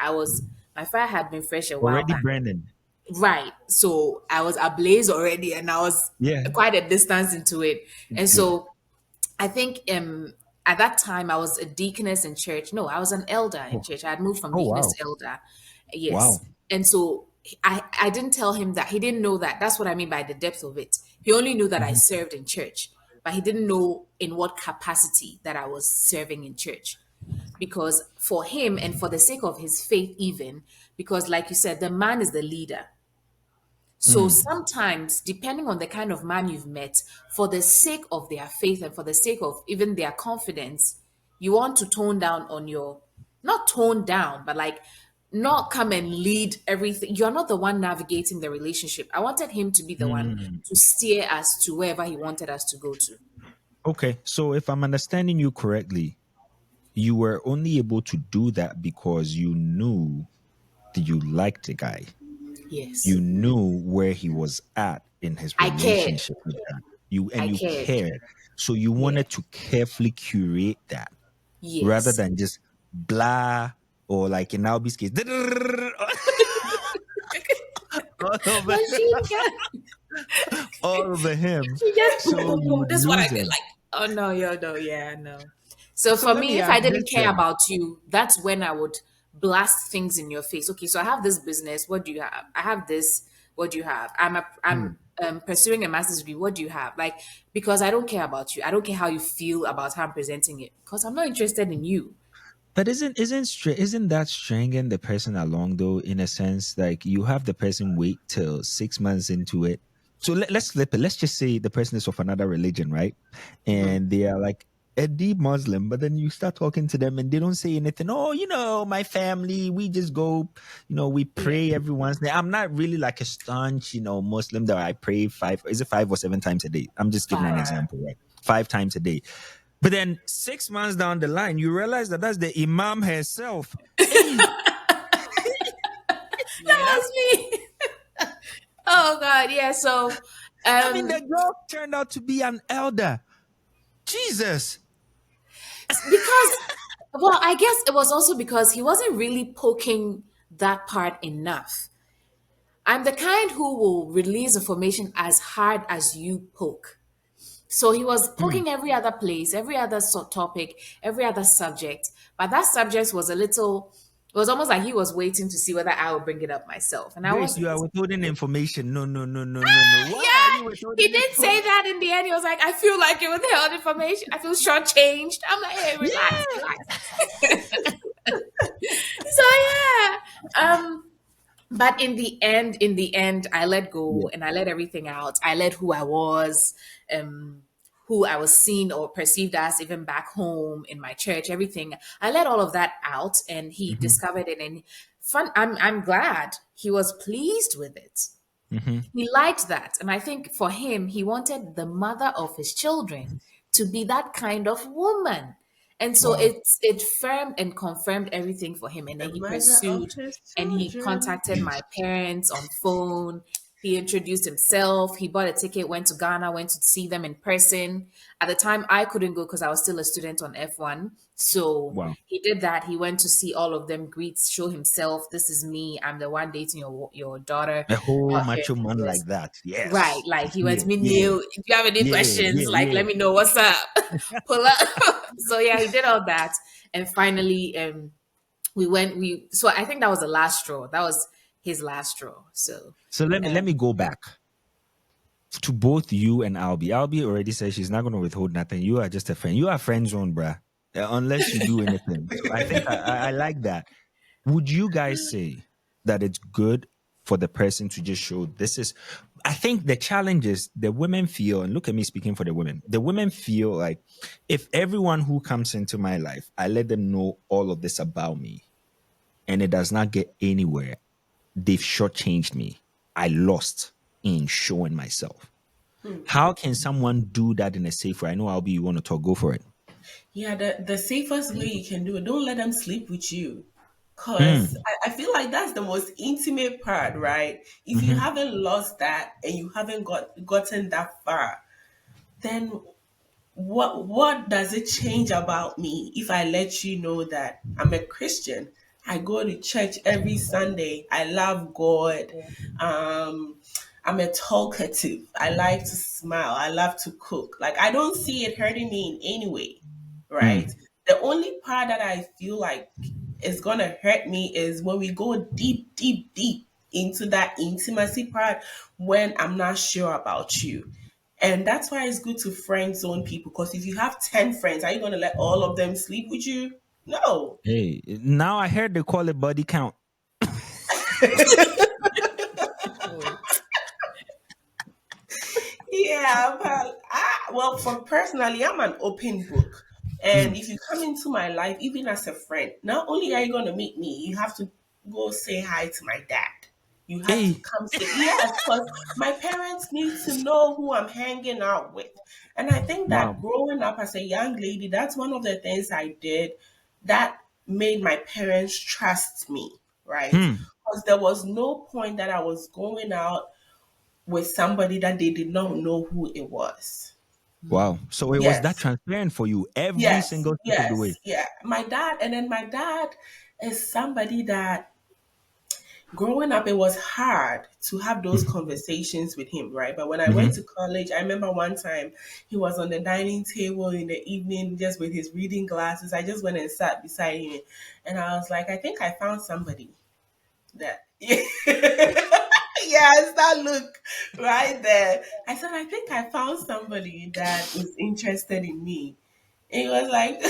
My fire had been fresh a while Already back. Brandon. Right. So I was ablaze already, and I was quite a distance into it. And so I think at that time I was a deaconess in church. No, I was an elder in church. I had moved from deaconess to elder. Yes. Wow. And so I didn't tell him that. He didn't know that. That's what I mean by the depth of it. He only knew that I served in church, but he didn't know in what capacity that I was serving in church. Because for him, and for the sake of his faith even, because like you said, the man is the leader. So sometimes, depending on the kind of man you've met, for the sake of their faith and for the sake of even their confidence, you want to tone down on not tone down, but like not come and lead everything. You're not the one navigating the relationship. I wanted him to be the one to steer us to wherever he wanted us to go to. Okay, so if I'm understanding you correctly, you were only able to do that because you knew that you liked the guy. Yes. You knew where he was at in his I cared. relationship with that. You cared. So you wanted to carefully curate that Yes. rather than just blah, or like in Alby's case. all over, Machine gun. all over him, She just boom, so boom, you boom. would This is what I lose feel him. like. Oh no, yo, no, yeah, no. So So for let me, me if ask I this didn't care then. about you, that's when I would blast things in your face. Okay, so I have this business. What do you have? I have this. What do you have? I'm pursuing a master's degree. What do you have? Like, because I don't care about you. I don't care how you feel about how I'm presenting it. Because I'm not interested in you. But isn't that stringing the person along though? In a sense, like you have the person wait till 6 months into it. So let's flip it. Let's just say the person is of another religion, right? And they are like a deep Muslim, but then you start talking to them and they don't say anything. Oh, my family, we just go, we Yeah. pray every once. I'm not really like a staunch, Muslim that I pray is it 5 or 7 times a day? I'm just giving an Five. example, right? 5 times a day. But then 6 months down the line, you realize that that's the imam herself. Hey, That Yep. was me. Oh God, yeah. So, I mean, the um, girl turned out to be an elder. Jesus. because, well, I guess it was also because he wasn't really poking that part enough. I'm the kind who will release information as hard as you poke. So he was Mm. poking every other place, every other topic, every other subject. But that subject was a little, it was almost like he was waiting to see whether I would bring it up myself. And I Grace, you wasn't. are withholding information. No, no, no, no, no, no. Why are Yeah, you he withholding did say information? that in the end. He was like, I feel like it withheld information. I feel shortchanged. I'm like, hey, relax, Yeah. relax. So yeah. But in the end, I let Yeah. go and I let everything out. I let who I was, um, who I was seen or perceived as, even back home in my church, everything. I let all of that out, and he Mm-hmm. discovered it. And fun. I'm glad he was pleased with it. Mm-hmm. He liked that. And I think for him, he wanted the mother of his children to be that kind of woman. And so Wow. it firmed and confirmed everything for him. And The then he mother of pursued his and he children. contacted my parents on phone. He introduced himself. He bought a ticket, went to Ghana, went to see them in person. At the time, I couldn't go because I was still a student on F1. So Wow. he did that. He went to see all of them, greet, show himself. This is me. I'm the one dating your daughter A whole out here macho in the man US. like that. Right. Yes. Like he went Yeah. to me, Yeah. Neil, if you have any Yeah. questions, Yeah. like Yeah. let me know what's up. Pull up. So yeah, he did all that. And finally, so I think that was the last straw. That was his last straw. So So let me go yeah. back to both you and Alby. Alby already said she's not going to withhold nothing. You are just a friend. You are friend zone, bruh. Unless you do anything. So I think I like that. Would you guys say that it's good for the person to just show this is? I think the challenge is the women feel, and look at me speaking for the women feel like if everyone who comes into my life, I let them know all of this about me and it does not get anywhere, they've shortchanged me. I lost in showing myself. How can someone do that in a safe way? I know Albie, you want to talk, go for it. Yeah, the safest way you can do it, don't let them sleep with you. Because Mm, I feel like that's the most intimate part, right? If you hmm. haven't lost that and you haven't gotten that far, then what does it change about me if I let you know that I'm a Christian? I go to church every Sunday. I love God. Um, I'm a talkative. I like to smile. I love to cook. Like I don't see it hurting me in any way, right? Mm. The only part that I feel like is gonna hurt me is when we go deep, deep, deep into that intimacy part when I'm not sure about you. And that's why it's good to friend zone people because if you have 10 friends, are you going to let all of them sleep with you? No. Hey, now I heard they call it body count. Oh. Yeah, but well, for personally, I'm an open book. Mm. And if you come into my life, even as a friend, not only are you going to meet me, you have to go say hi to my dad. You have to Hey, come say, yes, because my parents need to know who I'm hanging out with. And I think that wow. growing up as a young lady, that's one of the things I did that made my parents trust me, right? Hmm. Because there was no point that I was going out with somebody that they did not know who it was. Wow. So it was that Yes, transparent for you every yes, single step of the way. yes, yeah. My dad, and then my dad is somebody that growing up, it was hard to have those conversations with him, right? But when I went to Mm-hmm. college, I remember one time he was on the dining table in the evening just with his reading glasses. I just went and sat beside him, and I was like, I think I found somebody that. Yes, that look right there. I said, I think I found somebody that is interested in me. And he was like,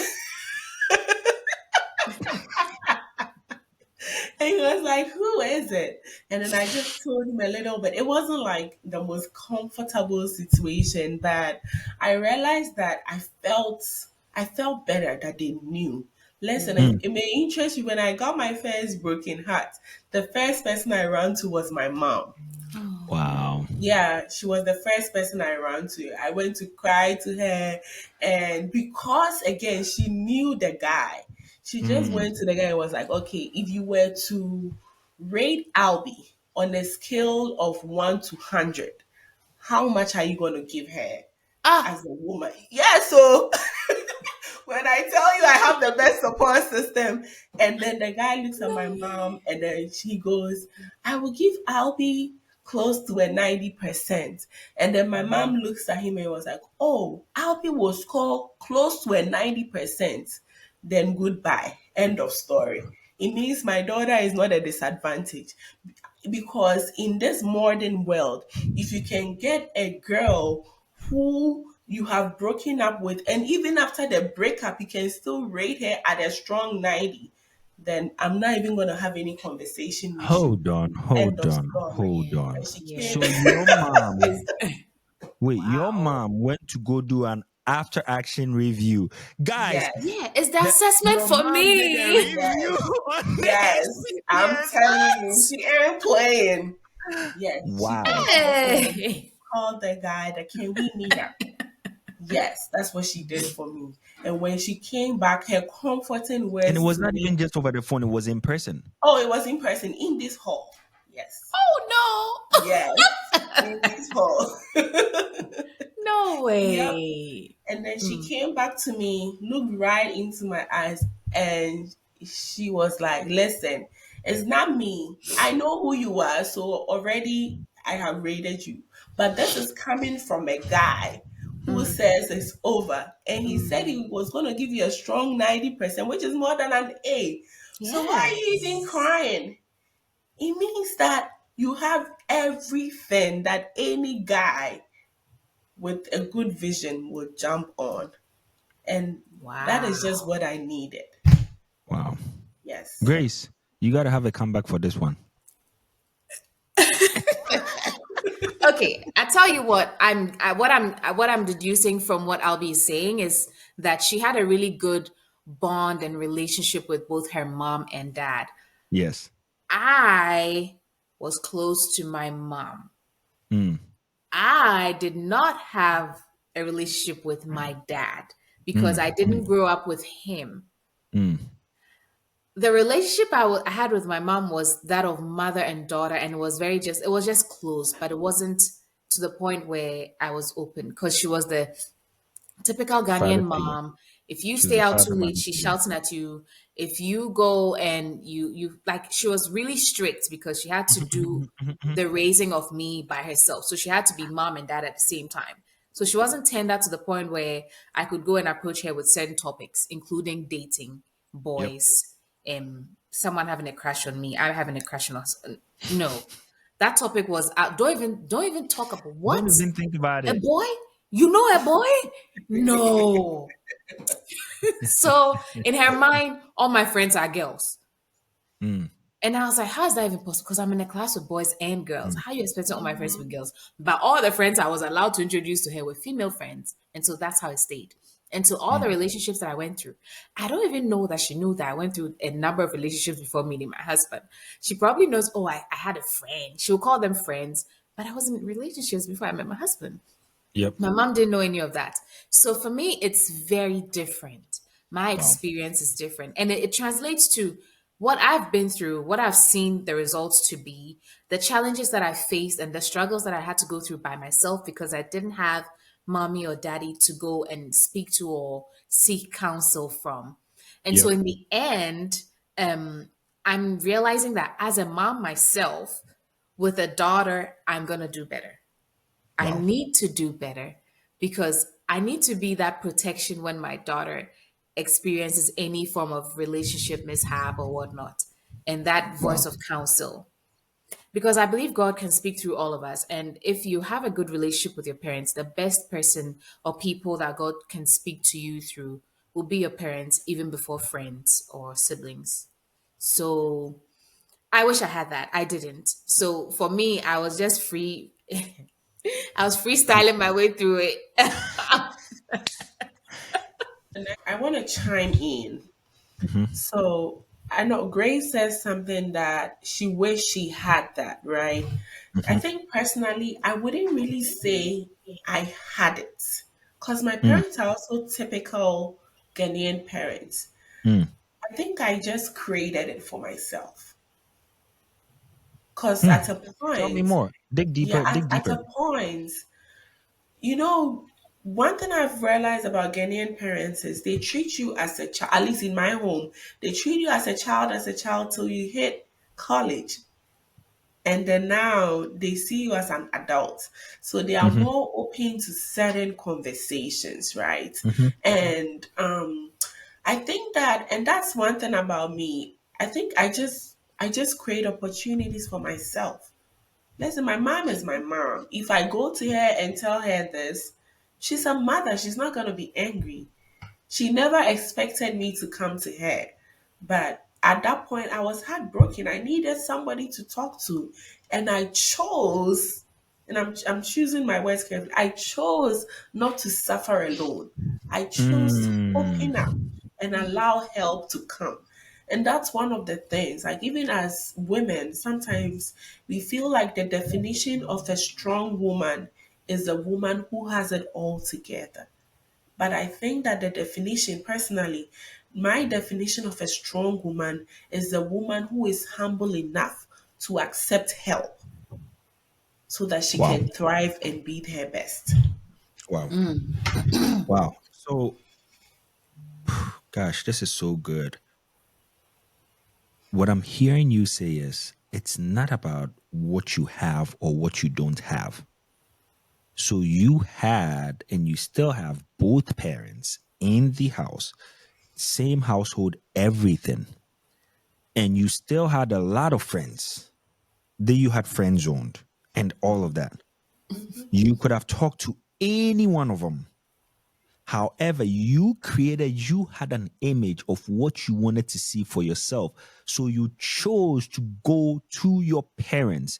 and he was like, who is it? And then I just told him a little bit. It wasn't like the most comfortable situation, but I realized that I felt better that they knew. Listen, Mm. it may interest you when I got my first broken heart, the first person I ran to was my mom. Oh. Wow. Yeah, she was the first person I ran to. I went to cry to her, and because again, she knew the guy, she just Mm. went to the guy and was like, okay, if you were to rate Alby on a scale of 1 to 100, how much are you going to give her Ah. as a woman? Yeah, so when I tell you I have the best support system, and then the guy looks at my No mom way. and then she goes, I will give Albie close to a 90%. And then my mom looks at him and was like, oh, Albie will score close to a 90%. Then goodbye. End of story. It means my daughter is not a disadvantage because in this modern world, if you can get a girl who you have broken up with, and even after the breakup, you can still rate her at a strong 90, then I'm not even going to have any conversation with you. Hold on, End hold of on, story. hold on. And she came. So your mom, Is wait, your wow. mom went to go do an after action review. Guys, Yes, Yeah, it's the the, assessment your for mom did a me. review yes, on the yes. I'm experience. telling you, she ain't playing. Yes, she Wow. came back home, Hey. called the guy that can we meet up. Yes, that's what she did for me. And when she came back, her comforting And it words was to not me, even just over the phone, it was in person. oh, it was in person in this hall. Yes. Oh Yes. In this hall. no. No Yep. way. And then she Mm. came back to me, looked right into my eyes, and she was like, listen, it's not me. I know who you are, so already I have rated you. But this is coming from a guy who Mm. says it's over. And he said Mm. he was going to give you a strong 90%, which is more than an A. So why are you even Yes. crying? It means that you have everything that any guy with a good vision would jump on. And that is just Wow. what I needed. Wow. Yes. Grace, you got to have a comeback for this one. Okay, I tell you what what I'm deducing from what Albie is saying is that she had a really good bond and relationship with both her mom and dad. Yes. I was close to my mom. Mm. I did not have a relationship with my dad because Mm. I didn't grow up with him. Mm. The relationship I had with my mom was that of mother and daughter, and it was just close, but it wasn't to the point where I was open because she was the typical Father Ghanaian figure. mom. If you She was stay a out father too late, man she's figure. shouting at you. If you go and you like, she was really strict because she had to do the raising of me by herself. So she had to be mom and dad at the same time. So she wasn't tender to the point where I could go and approach her with certain topics, including dating, Yep. boys, someone having a crush on me, I having a crush on us. No, that topic was out. Don't even talk about Don't what even think about a it. boy. You know a boy? No. So in her mind, all my friends are girls. Mm. And I was like, how is that even possible? Because I'm in a class with boys and girls. Mm. How you expecting all my friends to be girls? But all the friends I was allowed to introduce to her were female friends. And so that's how it stayed. And so all the Mm. relationships that I went through, I don't even know that she knew that I went through a number of relationships before meeting my husband. She probably knows, oh, I had a friend. She'll call them friends, but I wasn't in relationships before I met my husband. Yep. My mom didn't know any of that. So for me, it's very different. My Wow. experience is different. And it translates to what I've been through, what I've seen the results to be, the challenges that I faced, and the struggles that I had to go through by myself because I didn't have mommy or daddy to go and speak to or seek counsel from. And so Yep. in the end, I'm realizing that as a mom myself, with a daughter, I'm going to do better. I Wow. need to do better because I need to be that protection when my daughter experiences any form of relationship mishap or whatnot, and that voice Wow. of counsel. Because I believe God can speak through all of us. And if you have a good relationship with your parents, the best person or people that God can speak to you through will be your parents, even before friends or siblings. So I wish I had that. I didn't. So for me, I was just free. I was freestyling my way through it. I want to chime in. Hmm. So I know Grace says something that she wished she had that, right? I Hmm. think personally, I wouldn't really say I had it because my Mm, parents are also typical Ghanaian parents. mm, I think I just created it for myself. Because mm. at a Tell me point, more. Dig yeah, deeper. Dig at deeper. a point, you know, one thing I've realized about Ghanaian parents is they treat you as a child, at least in my home, they treat you as a child till you hit college. And then now they see you as an adult. So they are Hmm. more open to certain conversations, right? Hmm. And I think that, and that's one thing about me. I think I just create opportunities for myself. Listen, my mom is my mom. If I go to her and tell her this, she's a mother. She's not going to be angry. She never expected me to come to her. But at that point, I was heartbroken. I needed somebody to talk to. And I chose, and I'm choosing my words carefully, I chose not to suffer alone. I chose to open up Mm. and allow help to come. And that's one of the things. Like, even as women, sometimes we feel like the definition of a strong woman is a woman who has it all together. But I think that the definition, personally, my definition of a strong woman is a woman who is humble enough to accept help so that she Wow. can thrive and be her best. Wow. Wow. So, gosh, this is so good. What I'm hearing you say is it's not about what you have or what you don't have. So you had and you still have both parents in the house, same household, everything. And you still had a lot of friends. Then you had friend zoned and all of that. You could have talked to any one of them. However, you had an image of what you wanted to see for yourself. So you chose to go to your parents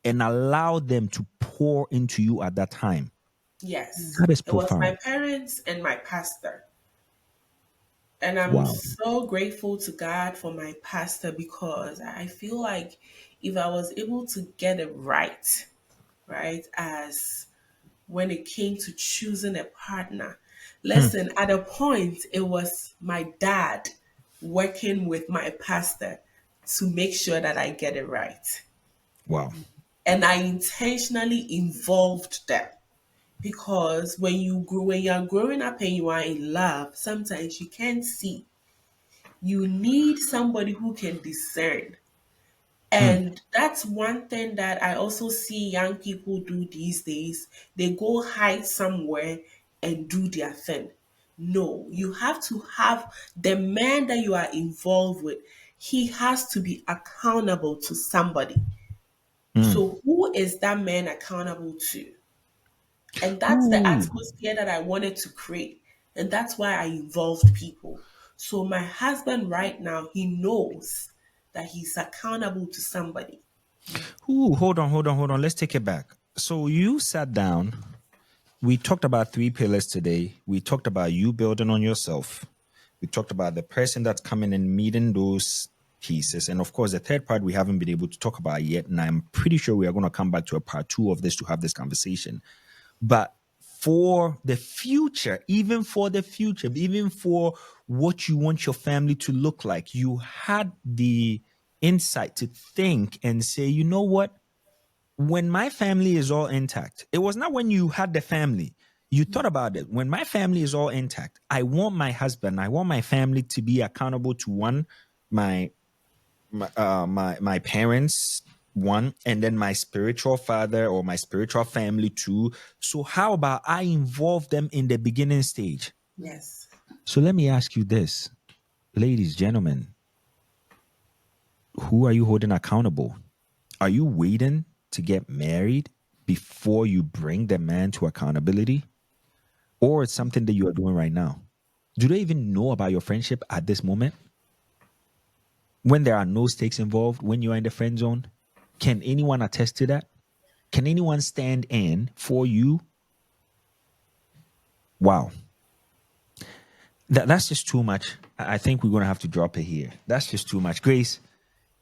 and allow them to pour into you at that time. Yes, That is it was my profound. parents and my pastor. And I'm Wow. so grateful to God for my pastor because I feel like if I was able to get it right, right, as when it came to choosing a partner. Hmm. Listen, at a point, it was my dad working with my pastor to make sure that I get it right. Wow. And I intentionally involved them because when you're growing up and you are in love, sometimes you can't see. You need somebody who can discern. Hmm. And that's one thing that I also see young people do these days. They go hide somewhere and do their thing. No, you have to have the man that you are involved with, he has to be accountable to somebody. Hmm. So, who is that man accountable to? And that's the Ooh. atmosphere that I wanted to create. And that's why I involved people. So, my husband right now, he knows that he's accountable to somebody. Ooh. Hold on. Let's take it back. So you sat down. We talked about three pillars today. We talked about you building on yourself. We talked about the person that's coming and meeting those pieces. And of course, the third part we haven't been able to talk about yet. And I'm pretty sure we are going to come back to a part two of this to have this conversation. But for the future, even for what you want your family to look like, you had the insight to think and say, you know what? When my family is all intact, it was not when you had the family. You thought about it. When my family is all intact, I want my husband, I want my family to be accountable to one, my my parents one, and then my spiritual father or my spiritual family two. So how about I involve them in the beginning stage? Yes. So let me ask you this, ladies, gentlemen, who are you holding accountable? Are you waiting to get married before you bring the man to accountability? Or it's something that you are doing right now? Do they even know about your friendship at this moment? When there are no stakes involved, when you are in the friend zone, can anyone attest to that? Can anyone stand in for you? Wow. That's just too much. I think we're going to have to drop it here. That's just too much. Grace,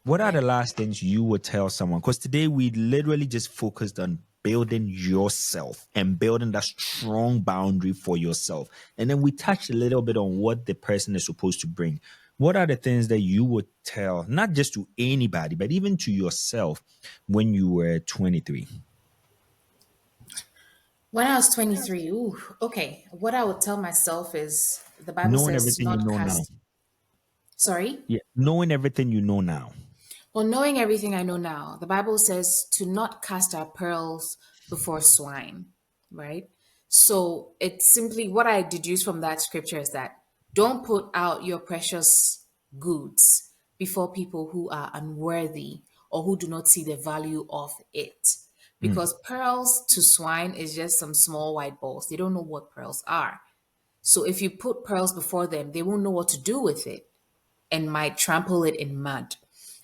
what are Yeah. the last things you would tell someone? Because today we literally just focused on building yourself and building that strong boundary for yourself. And then we touched a little bit on what the person is supposed to bring. What are the things that you would tell, not just to anybody, but even to yourself when you were 23? When I was 23, ooh, okay. What I would tell myself is the Bible Knowing says to everything you not know now. cast. Sorry? Yeah. Knowing everything you know now. Well, knowing everything I know now, the Bible says to not cast our pearls before swine, right? So it's simply what I deduce from that scripture is that don't put out your precious goods before people who are unworthy or who do not see the value of it. Because pearls to swine is just some small white balls. They don't know what pearls are. So if you put pearls before them, they won't know what to do with it and might trample it in mud.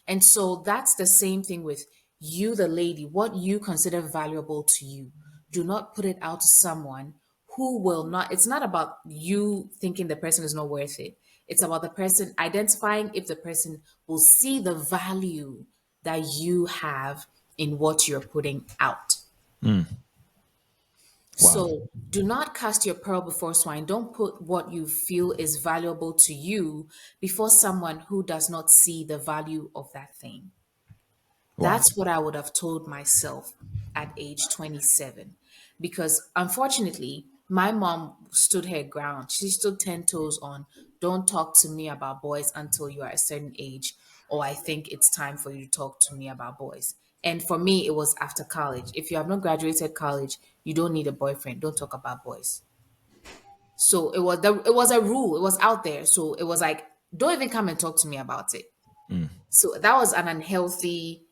And so that's the same thing with you, the lady, what you consider valuable to you. Do not put it out to someone who will not. It's not about you thinking the person is not worth it. It's about the person identifying if the person will see the value that you have in what you're putting out. Wow. So do not cast your pearl before swine. Don't put what you feel is valuable to you before someone who does not see the value of that thing. Wow. That's what I would have told myself at age 27. Because unfortunately, my mom stood her ground. She stood 10 toes on, don't talk to me about boys until you are a certain age, or I think it's time for you to talk to me about boys. And for me, it was after college. If you have not graduated college, you don't need a boyfriend. Don't talk about boys. So it was a rule. It was out there. So it was like, don't even come and talk to me about it. So that was an unhealthy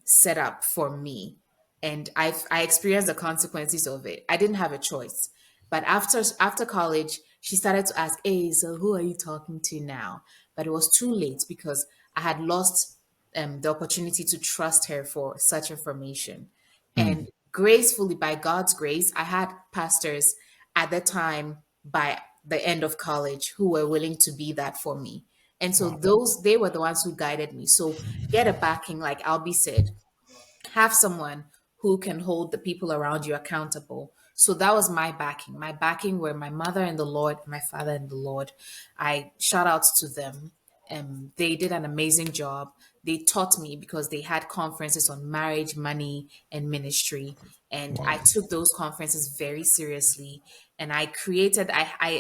setup for me, and I experienced the consequences of it. I didn't have a choice. But after college, she started to ask, "Hey, so who are you talking to now?" But it was too late because I had lost the opportunity to trust her for such information. And gracefully, by God's grace, I had pastors at the time by the end of college who were willing to be that for me. And so Wow. those they were the ones who guided me. So get a backing, like Alby said, have someone who can hold the people around you accountable. So that was my backing. My backing were my mother and the Lord, my father and the Lord. I shout outs to them. They did an amazing job. They taught me because they had conferences on marriage, money, and ministry. And Wow. I took those conferences very seriously. And I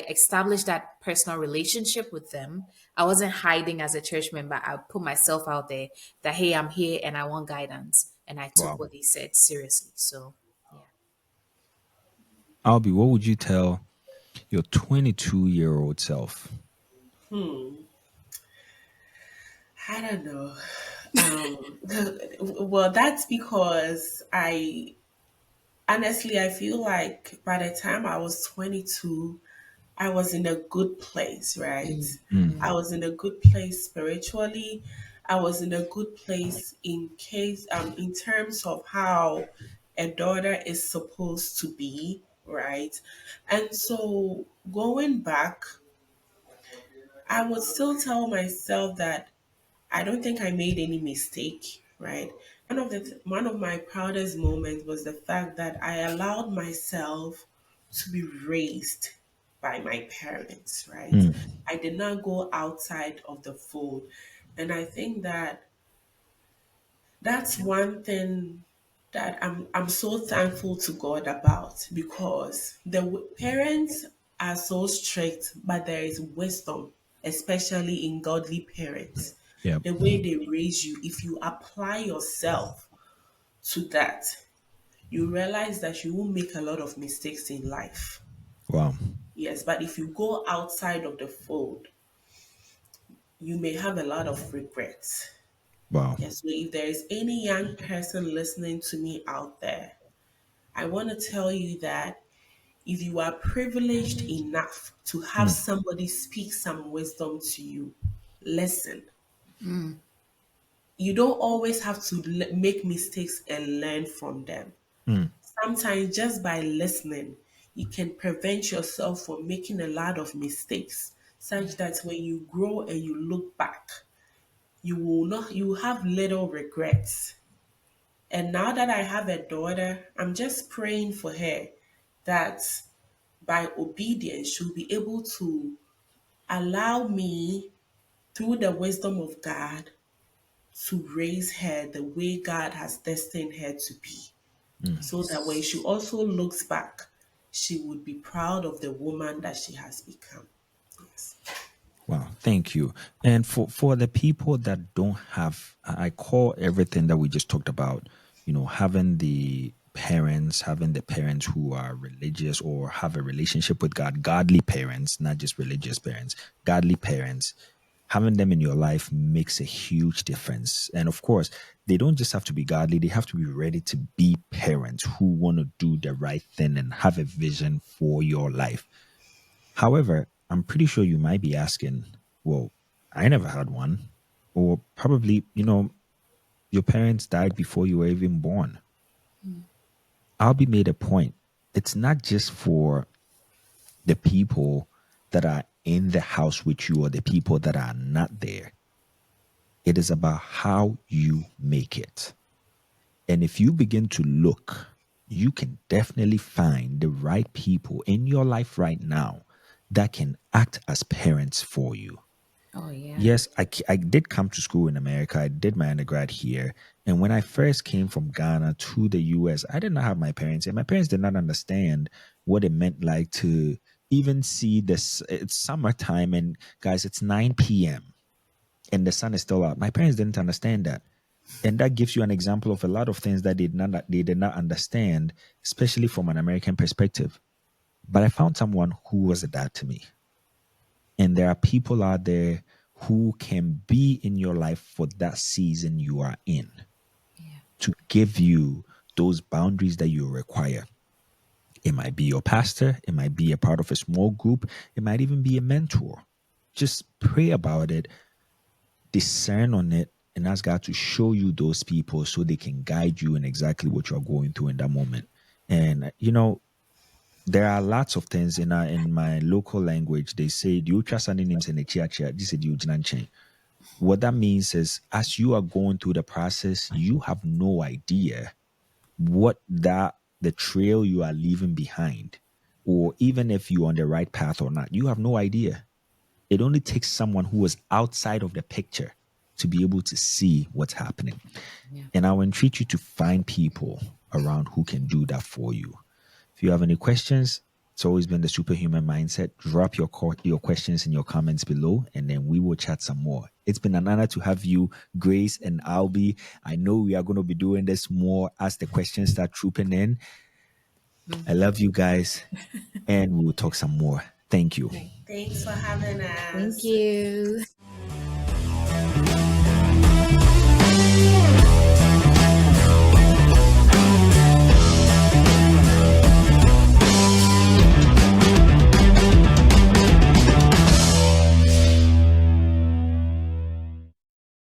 established that personal relationship with them. I wasn't hiding as a church member. I put myself out there that, hey, I'm here and I want guidance. And I took Wow. what they said seriously. So, yeah. Albie, what would you tell your 22-year-old self? I don't know. Um, well, that's because I feel like by the time I was 22, I was in a good place, right? I was in a good place spiritually. I was in a good place in terms of how a daughter is supposed to be, right? And so going back, I would still tell myself that I don't think I made any mistake, right? One of my proudest moments was the fact that I allowed myself to be raised by my parents, right? I did not go outside of the fold. And I think that that's one thing that I'm so thankful to God about, because parents are so strict, but there is wisdom, especially in godly parents. Yep. the way they raise you, if you apply yourself to that, you realize that you will make a lot of mistakes in life. Wow. Yes, but if you go outside of the fold, you may have a lot of regrets. Wow. Yes, so if there is any young person listening to me out there, I want to tell you that if you are privileged enough to have Mm, somebody speak some wisdom to you, listen. You don't always have to make mistakes and learn from them. mm, Sometimes just by listening, you can prevent yourself from making a lot of mistakes, such that when you grow and you look back, you will have little regrets. And now that I have a daughter, I'm just praying for her that by obedience she'll be able to allow me through the wisdom of God to raise her the way God has destined her to be, mm. so that when she also looks back, she would be proud of the woman that she has become. Yes. Wow, thank you. And for the people that don't have, I call everything that we just talked about, having the parents who are religious or have a relationship with God, godly parents, not just religious parents, godly parents. Having them in your life makes a huge difference. And of course, they don't just have to be godly, they have to be ready to be parents who want to do the right thing and have a vision for your life. However, I'm pretty sure you might be asking, well, I never had one. Or probably, your parents died before you were even born. Alby made a point. It's not just for the people that are in the house with you or the people that are not there. It is about how you make it. And if you begin to look, you can definitely find the right people in your life right now that can act as parents for you. Oh yeah. Yes, I did come to school in America. I did my undergrad here. And when I first came from Ghana to the US, I did not have my parents. And my parents did not understand what it meant like to even see this. It's summertime, and guys, it's 9 p.m. and the sun is still out. My parents didn't understand that. And that gives you an example of a lot of things that they did not understand, especially from an American perspective. But I found someone who was a dad to me. And there are people out there who can be in your life for that season you are in Yeah. to give you those boundaries that you require. It might be your pastor, it might be a part of a small group, it might even be a mentor. Just pray about it, discern on it, and ask God to show you those people so they can guide you in exactly what you're going through in that moment. And there are lots of things in my local language. They say the ultra names in the chia this is the. What that means is as you are going through the process, you have no idea what that the trail you are leaving behind, or even if you're on the right path or not. You have no idea. It only takes someone who was outside of the picture to be able to see what's happening. Yeah. And I will entreat you to find people around who can do that for you. If you have any questions, it's always been the Superhuman Mindset. Drop your questions in your comments below, and then we will chat some more. It's been an honor to have you, Grace and Alby. I know we are going to be doing this more as the questions start trooping in. I love you guys, and we will talk some more. Thank you. Thank Thanks for having thank us. you.